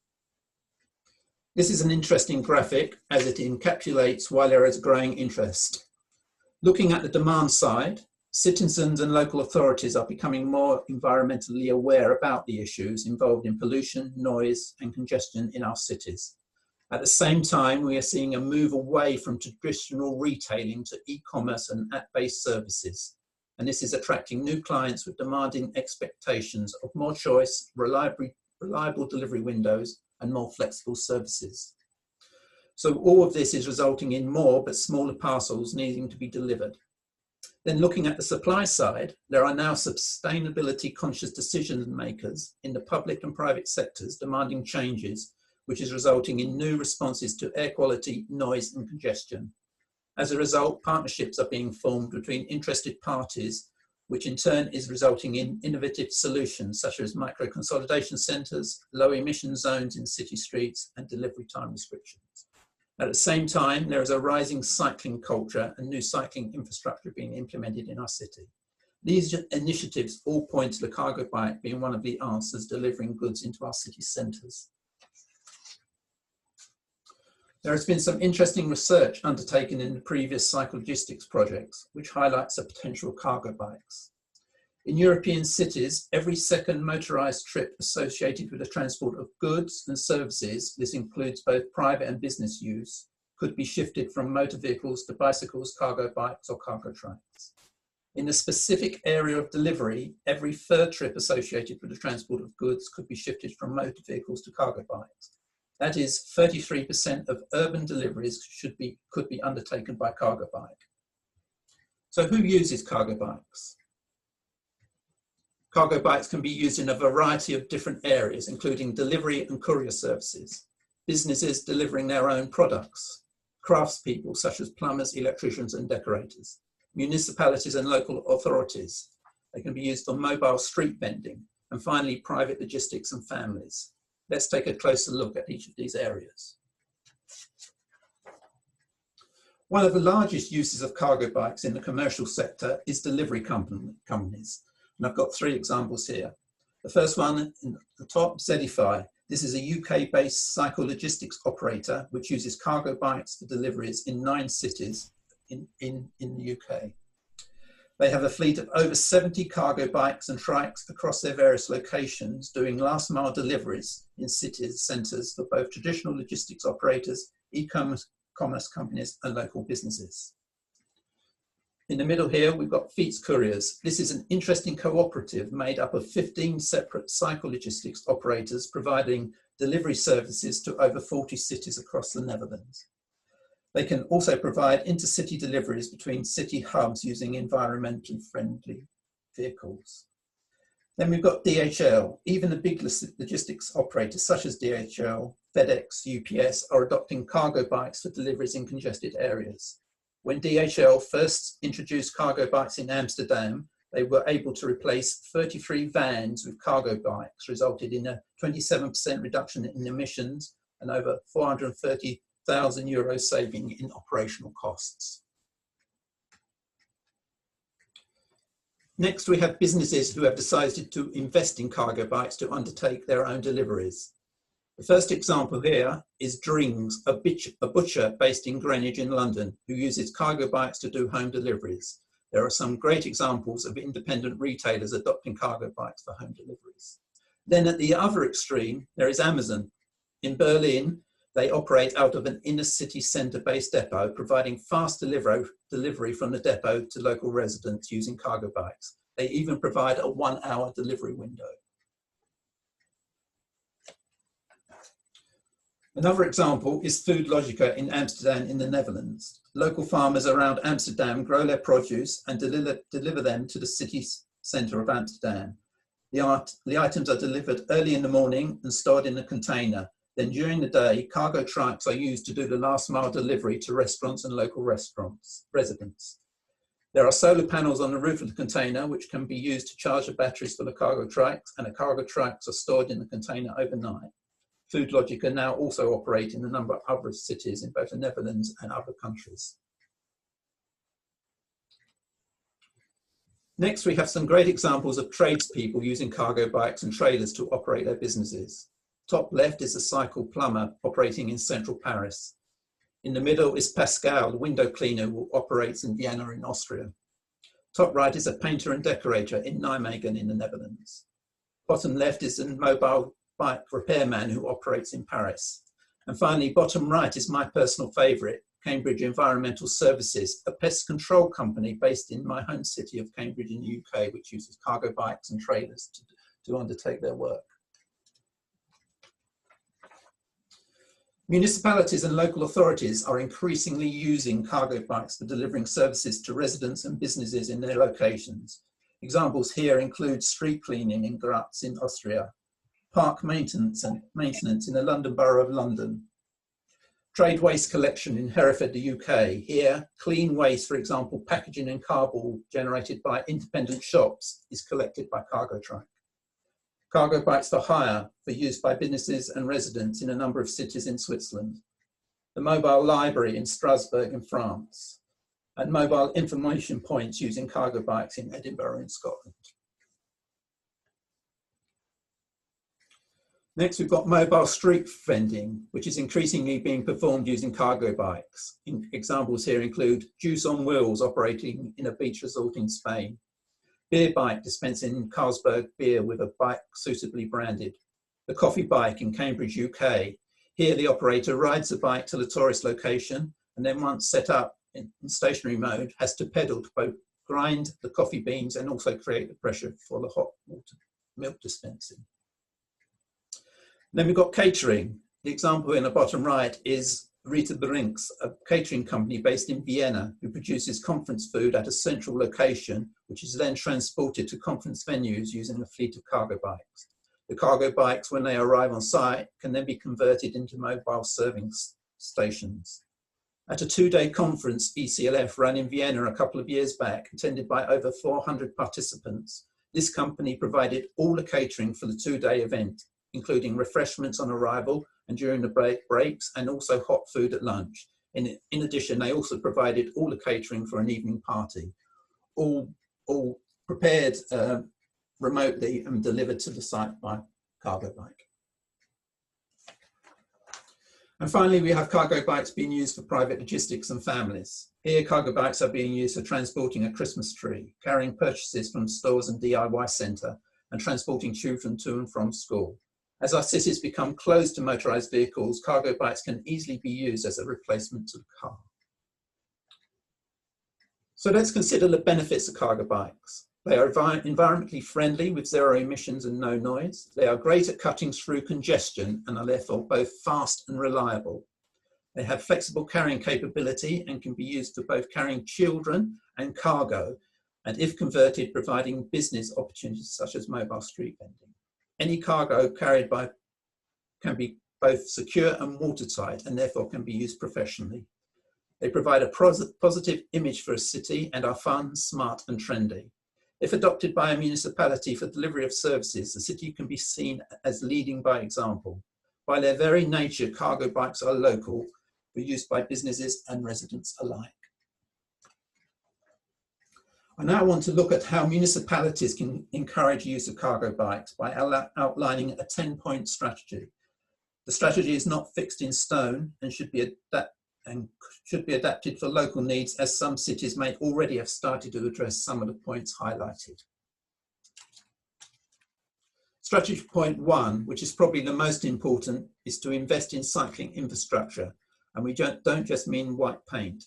This is an interesting graphic as it encapsulates why there is growing interest. Looking at the demand side, citizens and local authorities are becoming more environmentally aware about the issues involved in pollution, noise, and congestion in our cities. At the same time, we are seeing a move away from traditional retailing to e-commerce and app-based services. And this is attracting new clients with demanding expectations of more choice, reliable delivery windows, and more flexible services. So all of this is resulting in more but smaller parcels needing to be delivered. Then looking at the supply side, there are now sustainability conscious decision makers in the public and private sectors demanding changes, which is resulting in new responses to air quality, noise, and congestion. As a result, partnerships are being formed between interested parties, which in turn is resulting in innovative solutions such as micro consolidation centres, low emission zones in city streets, and delivery time restrictions. At the same time, there is a rising cycling culture and new cycling infrastructure being implemented in our city. These initiatives all point to the cargo bike being one of the answers delivering goods into our city centres. There has been some interesting research undertaken in the previous cyclogistics projects, which highlights the potential of cargo bikes. In European cities, every second motorised trip associated with the transport of goods and services, this includes both private and business use, could be shifted from motor vehicles to bicycles, cargo bikes or cargo trikes. In the specific area of delivery, every third trip associated with the transport of goods could be shifted from motor vehicles to cargo bikes. That is, 33% of urban deliveries could be undertaken by cargo bike. So who uses cargo bikes? Cargo bikes can be used in a variety of different areas, including delivery and courier services, businesses delivering their own products, craftspeople such as plumbers, electricians and decorators, municipalities and local authorities. They can be used for mobile street vending, and finally private logistics and families. Let's take a closer look at each of these areas. One of the largest uses of cargo bikes in the commercial sector is delivery companies. And I've got 3 examples here. The first one in the top, Zedify. This is a UK-based cyclogistics operator which uses cargo bikes for deliveries in 9 cities in the UK. They have a fleet of over 70 cargo bikes and trikes across their various locations, doing last mile deliveries in cities centres for both traditional logistics operators, e-commerce companies and local businesses. In the middle here, we've got Fiets Couriers. This is an interesting cooperative made up of 15 separate cyclogistics operators providing delivery services to over 40 cities across the Netherlands. They can also provide intercity deliveries between city hubs using environmentally friendly vehicles. Then we've got DHL. Even the big logistics operators such as DHL, FedEx, UPS are adopting cargo bikes for deliveries in congested areas. When DHL first introduced cargo bikes in Amsterdam, they were able to replace 33 vans with cargo bikes, resulting in a 27% reduction in emissions and over €430,000 saving in operational costs. Next, we have businesses who have decided to invest in cargo bikes to undertake their own deliveries. The first example here is Drings, a butcher based in Greenwich in London, who uses cargo bikes to do home deliveries. There are some great examples of independent retailers adopting cargo bikes for home deliveries. Then at the other extreme, there is Amazon. In Berlin, they operate out of an inner city centre-based depot, providing fast delivery from the depot to local residents using cargo bikes. They even provide a 1-hour delivery window. Another example is Food Logica in Amsterdam in the Netherlands. Local farmers around Amsterdam grow their produce and deliver them to the city centre of Amsterdam. The items are delivered early in the morning and stored in a container. Then during the day, cargo trikes are used to do the last mile delivery to restaurants and local residents. There are solar panels on the roof of the container which can be used to charge the batteries for the cargo trikes, and the cargo trikes are stored in the container overnight. Food Logica now also operate in a number of other cities in both the Netherlands and other countries. Next, we have some great examples of tradespeople using cargo bikes and trailers to operate their businesses. Top left is a cycle plumber operating in central Paris. In the middle is Pascal, the window cleaner who operates in Vienna in Austria. Top right is a painter and decorator in Nijmegen in the Netherlands. Bottom left is a mobile bike repairman who operates in Paris. And finally, bottom right is my personal favourite, Cambridge Environmental Services, a pest control company based in my home city of Cambridge in the UK, which uses cargo bikes and trailers to undertake their work. Municipalities and local authorities are increasingly using cargo bikes for delivering services to residents and businesses in their locations. Examples here include street cleaning in Graz in Austria, park maintenance in the London Borough of London, trade waste collection in Hereford, the UK. Here, clean waste, for example, packaging and cardboard generated by independent shops, is collected by cargo truck. Cargo bikes for hire for use by businesses and residents in a number of cities in Switzerland. The mobile library in Strasbourg in France. and mobile information points using cargo bikes in Edinburgh in Scotland. Next, we've got mobile street vending, which is increasingly being performed using cargo bikes. Examples here include Juice on Wheels operating in a beach resort in Spain, Beer Bike dispensing Carlsberg beer with a bike suitably branded, the Coffee Bike in Cambridge, UK. Here the operator rides the bike to the tourist location and then once set up in stationary mode has to pedal to both grind the coffee beans and also create the pressure for the hot water milk dispensing. Then we've got catering. The example in the bottom right is Rita Brinks, a catering company based in Vienna who produces conference food at a central location, which is then transported to conference venues using a fleet of cargo bikes. The cargo bikes, when they arrive on site, can then be converted into mobile serving stations. At a two-day conference ECLF ran in Vienna a couple of years back, attended by over 400 participants, this company provided all the catering for the two-day event, including refreshments on arrival and during the breaks, and also hot food at lunch. In addition, they also provided all the catering for an evening party, all prepared remotely and delivered to the site by cargo bike. And finally, we have cargo bikes being used for private logistics and families. Here, cargo bikes are being used for transporting a Christmas tree, carrying purchases from stores and DIY centre, and transporting children to and from school. As our cities become closed to motorised vehicles, cargo bikes can easily be used as a replacement to the car. So let's consider the benefits of cargo bikes. They are environmentally friendly with zero emissions and no noise. They are great at cutting through congestion and are therefore both fast and reliable. They have flexible carrying capability and can be used for both carrying children and cargo, and if converted, providing business opportunities such as mobile street vending. Any cargo carried by can be both secure and watertight and therefore can be used professionally. They provide a positive image for a city and are fun, smart and trendy. If adopted by a municipality for delivery of services, the city can be seen as leading by example. By their very nature, cargo bikes are local, but used by businesses and residents alike. I now want to look at how municipalities can encourage use of cargo bikes by outlining a 10-point strategy. The strategy is not fixed in stone and should be adapted for local needs, as some cities may already have started to address some of the points highlighted. Strategy point 1, which is probably the most important, is to invest in cycling infrastructure, and we don't just mean white paint.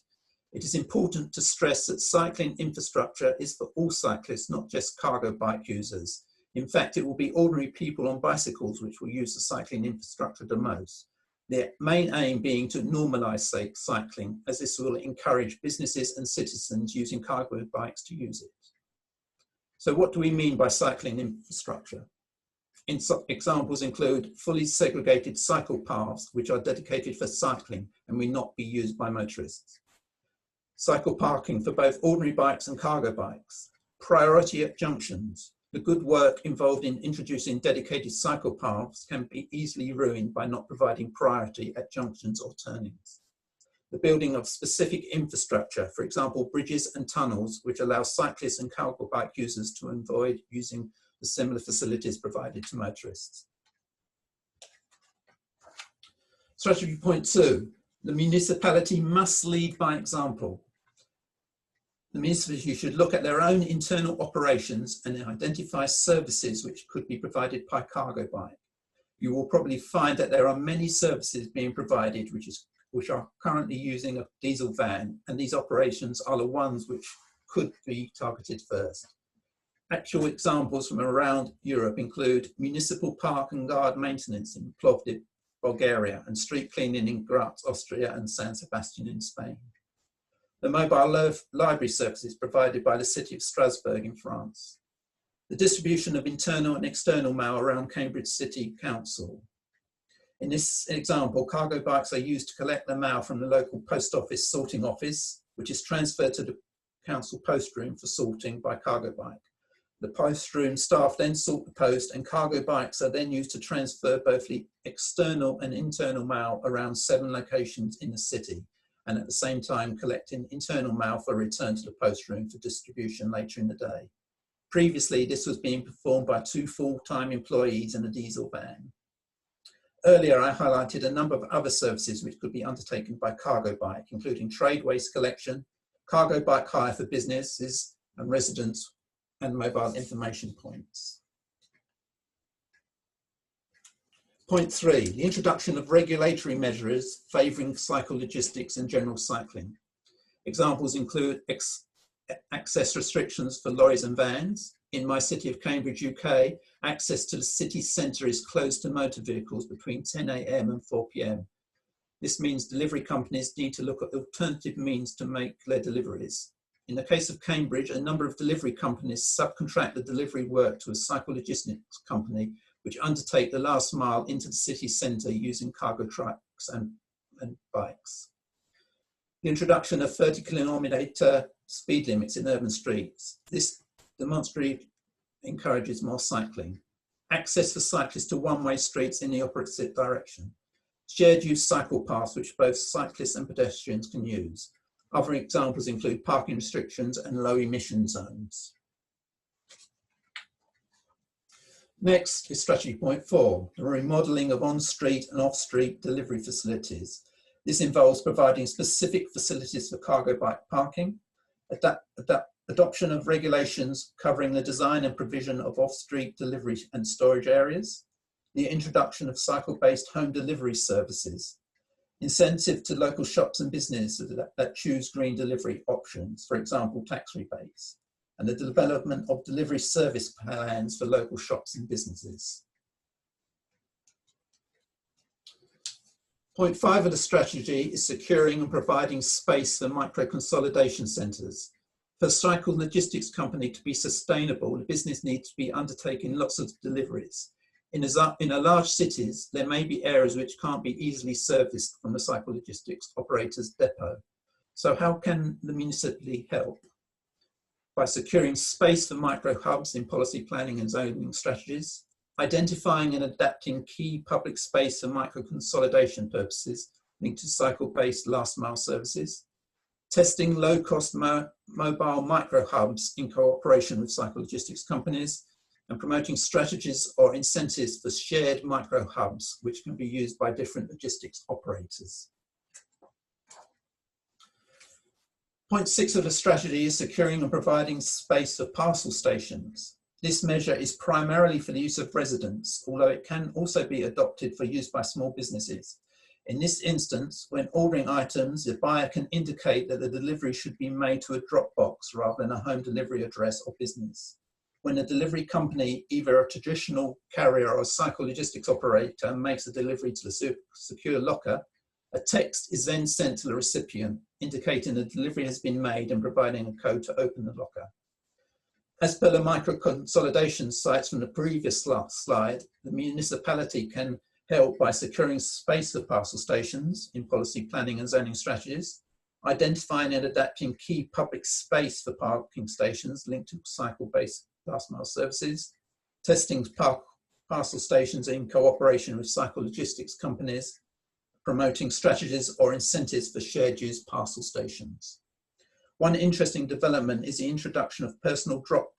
It is important to stress that cycling infrastructure is for all cyclists, not just cargo bike users. In fact, it will be ordinary people on bicycles which will use the cycling infrastructure the most. The main aim being to normalise cycling, as this will encourage businesses and citizens using cargo bikes to use it. So what do we mean by cycling infrastructure? Examples include fully segregated cycle paths, which are dedicated for cycling and will not be used by motorists. Cycle parking for both ordinary bikes and cargo bikes. Priority at junctions. The good work involved in introducing dedicated cycle paths can be easily ruined by not providing priority at junctions or turnings. The building of specific infrastructure, for example, bridges and tunnels, which allow cyclists and cargo bike users to avoid using the similar facilities provided to motorists. Strategy point 2, the municipality must lead by example. The municipality should look at their own internal operations and identify services which could be provided by cargo bike. You will probably find that there are many services being provided which are currently using a diesel van, and these operations are the ones which could be targeted first. Actual examples from around Europe include municipal park and guard maintenance in Plovdiv, Bulgaria, and street cleaning in Graz, Austria, and San Sebastian in Spain. The mobile library services provided by the city of Strasbourg in France. The distribution of internal and external mail around Cambridge City Council. In this example, cargo bikes are used to collect the mail from the local post office sorting office, which is transferred to the council post room for sorting by cargo bike. The post room staff then sort the post, and cargo bikes are then used to transfer both the external and internal mail around 7 locations in the city. and at the same time collecting internal mail for return to the post room for distribution later in the day. Previously, this was being performed by 2 full-time employees in a diesel van. Earlier, I highlighted a number of other services which could be undertaken by cargo bike, including trade waste collection, cargo bike hire for businesses and residents, and mobile information points. Point 3, the introduction of regulatory measures favouring cycle logistics and general cycling. Examples include access restrictions for lorries and vans. In my city of Cambridge, UK, access to the city centre is closed to motor vehicles between 10 AM and 4 PM. This means delivery companies need to look at alternative means to make their deliveries. In the case of Cambridge, a number of delivery companies subcontract the delivery work to a cycle logistics company, which undertake the last mile into the city centre using cargo trucks and bikes. The introduction of 30km speed limits in urban streets. This demonstrably encourages more cycling. Access for cyclists to one-way streets in the opposite direction. Shared use cycle paths which both cyclists and pedestrians can use. Other examples include parking restrictions and low emission zones. Next is strategy point 4, the remodelling of on-street and off-street delivery facilities. This involves providing specific facilities for cargo bike parking, adoption of regulations covering the design and provision of off-street delivery and storage areas, the introduction of cycle-based home delivery services, incentive to local shops and businesses that choose green delivery options, for example, tax rebates, and the development of delivery service plans for local shops and businesses. Point 5 of the strategy is securing and providing space for micro-consolidation centres. For a cycle logistics company to be sustainable, the business needs to be undertaking lots of deliveries. In large cities, there may be areas which can't be easily serviced from the cycle logistics operator's depot. So how can the municipality help? By securing space for micro hubs in policy planning and zoning strategies, identifying and adapting key public space for micro consolidation purposes linked to cycle-based last mile services, testing low-cost mobile micro hubs in cooperation with cycle logistics companies, and promoting strategies or incentives for shared micro hubs, which can be used by different logistics operators. Point 6 of the strategy is securing and providing space for parcel stations. This measure is primarily for the use of residents, although it can also be adopted for use by small businesses. In this instance, when ordering items, the buyer can indicate that the delivery should be made to a drop box rather than a home delivery address or business. When a delivery company, either a traditional carrier or a cycle logistics operator, makes a delivery to the secure locker, a text is then sent to the recipient, indicating the delivery has been made and providing a code to open the locker. As per the micro-consolidation sites from the previous slide, the municipality can help by securing space for parcel stations in policy planning and zoning strategies, identifying and adapting key public space for parking stations linked to cycle-based last mile services, testing parcel stations in cooperation with cycle logistics companies, promoting strategies or incentives for shared use parcel stations. One interesting development is the introduction of personal drop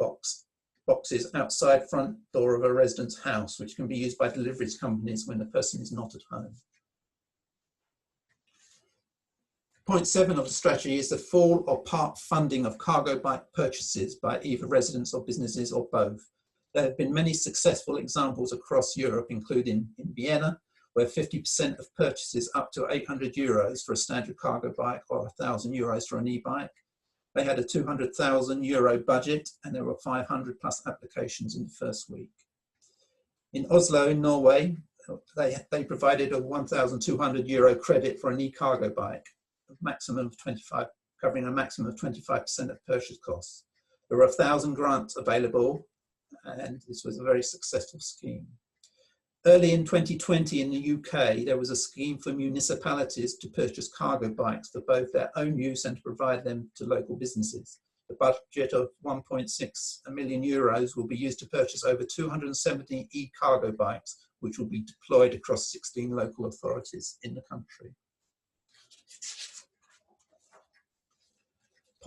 boxes outside front door of a resident's house, which can be used by deliveries companies when the person is not at home. Point 7 of the strategy is the full or part funding of cargo bike purchases by either residents or businesses or both. There have been many successful examples across Europe, including in Vienna, where 50% of purchases up to €800 for a standard cargo bike or €1,000 for an e-bike. They had a €200,000 budget and there were 500 plus applications in the first week. In Oslo, in Norway, they provided a €1,200 credit for an e-cargo bike, covering a maximum of 25% of purchase costs. There were 1,000 grants available and this was a very successful scheme. Early in 2020 in the UK, there was a scheme for municipalities to purchase cargo bikes for both their own use and to provide them to local businesses. The budget of €1.6 million will be used to purchase over 270 e-cargo bikes, which will be deployed across 16 local authorities in the country.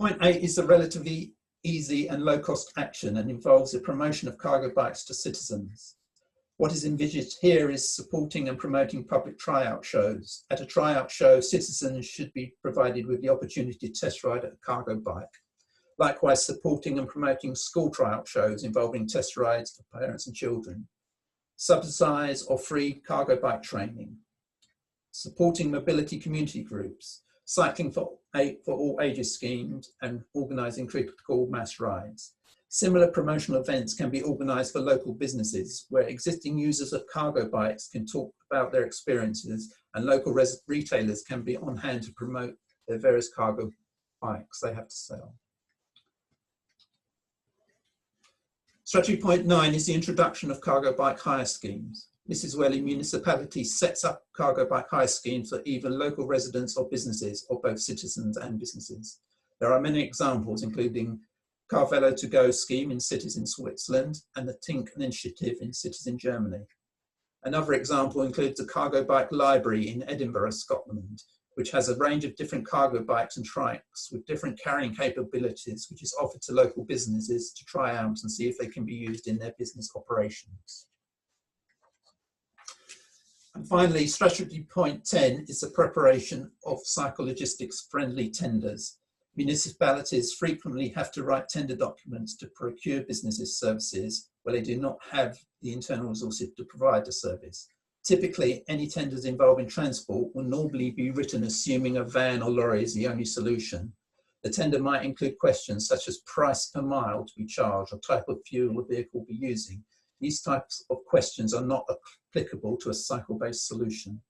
Point 8 is a relatively easy and low-cost action and involves the promotion of cargo bikes to citizens. What is envisaged here is supporting and promoting public tryout shows. At a tryout show, citizens should be provided with the opportunity to test ride a cargo bike. Likewise, supporting and promoting school tryout shows involving test rides for parents and children. Subsidised or free cargo bike training. Supporting mobility community groups. Cycling for all ages schemes, and organising critical mass rides. Similar promotional events can be organised for local businesses where existing users of cargo bikes can talk about their experiences, and local retailers can be on hand to promote their various cargo bikes they have to sell. Strategy point 9 is the introduction of cargo bike hire schemes. This is where the municipality sets up cargo bike hire schemes for either local residents or businesses, or both citizens and businesses. There are many examples, including Carvelo to Go scheme in cities in Switzerland and the Tink initiative in cities in Germany. Another example includes the cargo bike library in Edinburgh, Scotland, which has a range of different cargo bikes and trikes with different carrying capabilities, which is offered to local businesses to try out and see if they can be used in their business operations. And finally, strategy point 10 is the preparation of psychologistics friendly tenders. Municipalities frequently have to write tender documents to procure businesses' services where they do not have the internal resources to provide the service. Typically, any tenders involving transport will normally be written assuming a van or lorry is the only solution. The tender might include questions such as price per mile to be charged or type of fuel the vehicle will be using. These types of questions are not applicable to a cycle-based solution.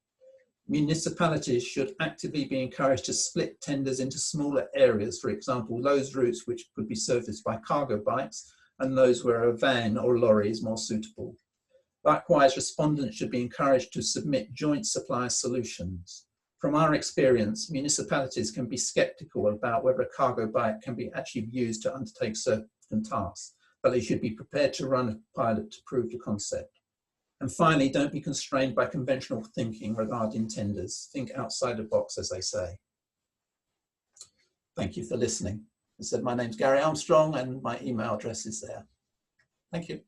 Municipalities should actively be encouraged to split tenders into smaller areas, for example, those routes which could be serviced by cargo bikes and those where a van or lorry is more suitable. Likewise, respondents should be encouraged to submit joint supplier solutions. From our experience, municipalities can be sceptical about whether a cargo bike can be actually used to undertake certain tasks, but they should be prepared to run a pilot to prove the concept. And finally, don't be constrained by conventional thinking regarding tenders. Think outside the box, as they say. Thank you for listening. As I said, my name's Gary Armstrong and my email address is there. Thank you.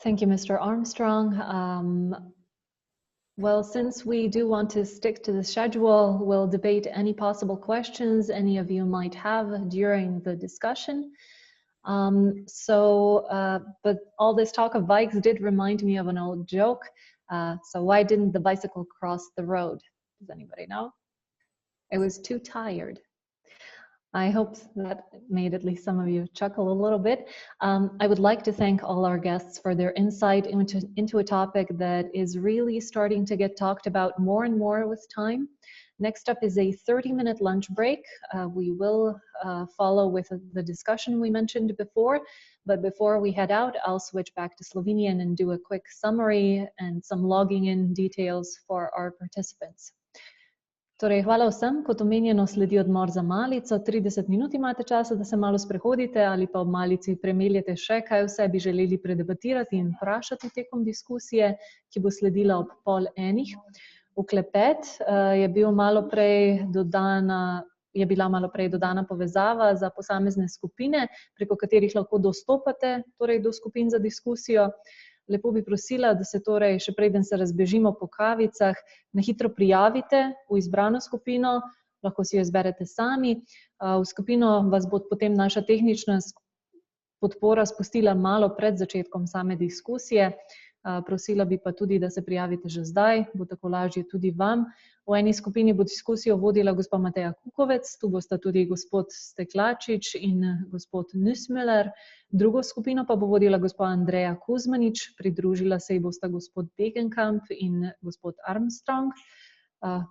Thank you, Mr. Armstrong. Well, since we do want to stick to the schedule, we'll debate any possible questions any of you might have during the discussion. But all this talk of bikes did remind me of an old joke. So why didn't the bicycle cross the road? Does anybody know? It was too tired. I hope that made at least some of you chuckle a little bit. I would like to thank all our guests for their insight into a topic that is really starting to get talked about more and more with time. Next up is a 30-minute lunch break. We will follow with the discussion we mentioned before, but before we head out, I'll switch back to Slovenian and do a quick summary and some logging in details for our participants. Torej, hvala vsem, kot omenjeno sledi odmor za malico, 30 minut imate časa, da se malo sprehodite ali pa ob malici premeljete še, kaj vse bi želeli predebatirati in vprašati tekom diskusije, ki bo sledila ob 12:30. V klepet je bila malo prej dodana povezava za posamezne skupine, preko katerih lahko dostopate torej do skupin za diskusijo. Lepo bi prosila, da se torej, še preden se razbežimo po kavicah, na hitro prijavite v izbrano skupino, lahko si jo izberete sami. V skupino vas bo potem naša tehnična podpora spustila malo pred začetkom same diskusije. Prosila bi pa tudi, da se prijavite že zdaj, bo tako lažje tudi vam. V eni skupini bo diskusijo vodila gospa Mateja Kukovec, tu bosta tudi gospod Steklačič in gospod Nüsmüller. Drugo skupino pa bo vodila gospa Andreja Kuzmanič, pridružila se ji bosta gospod Degenkamp in gospod Armstrong.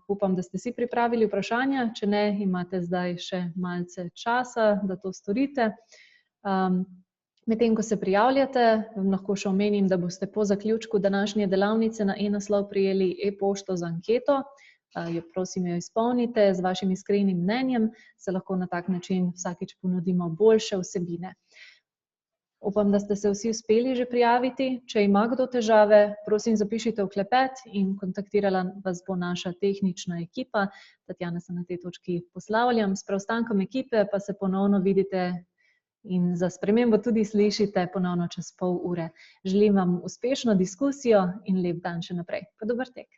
Upam, da ste si pripravili vprašanja, če ne, imate zdaj še malce časa, da to storite. Medtem, ko se prijavljate, vam lahko še omenim, da boste po zaključku današnje delavnice na e-naslov prijeli e-pošto z anketo. Prosim, jo izpolnite z vašim iskrenim mnenjem, se lahko na tak način vsakič ponudimo boljše vsebine. Upam, da ste se vsi uspeli že prijaviti. Če ima kdo težave, prosim zapišite v klepet in kontaktirala vas bo naša tehnična ekipa. Tatjana se na tej točki poslavljam. S preostankom ekipe pa se ponovno vidite in za spremembo tudi slišite ponovno čez pol ure. Želim vam uspešno diskusijo in lep dan še naprej. Pa dober tek.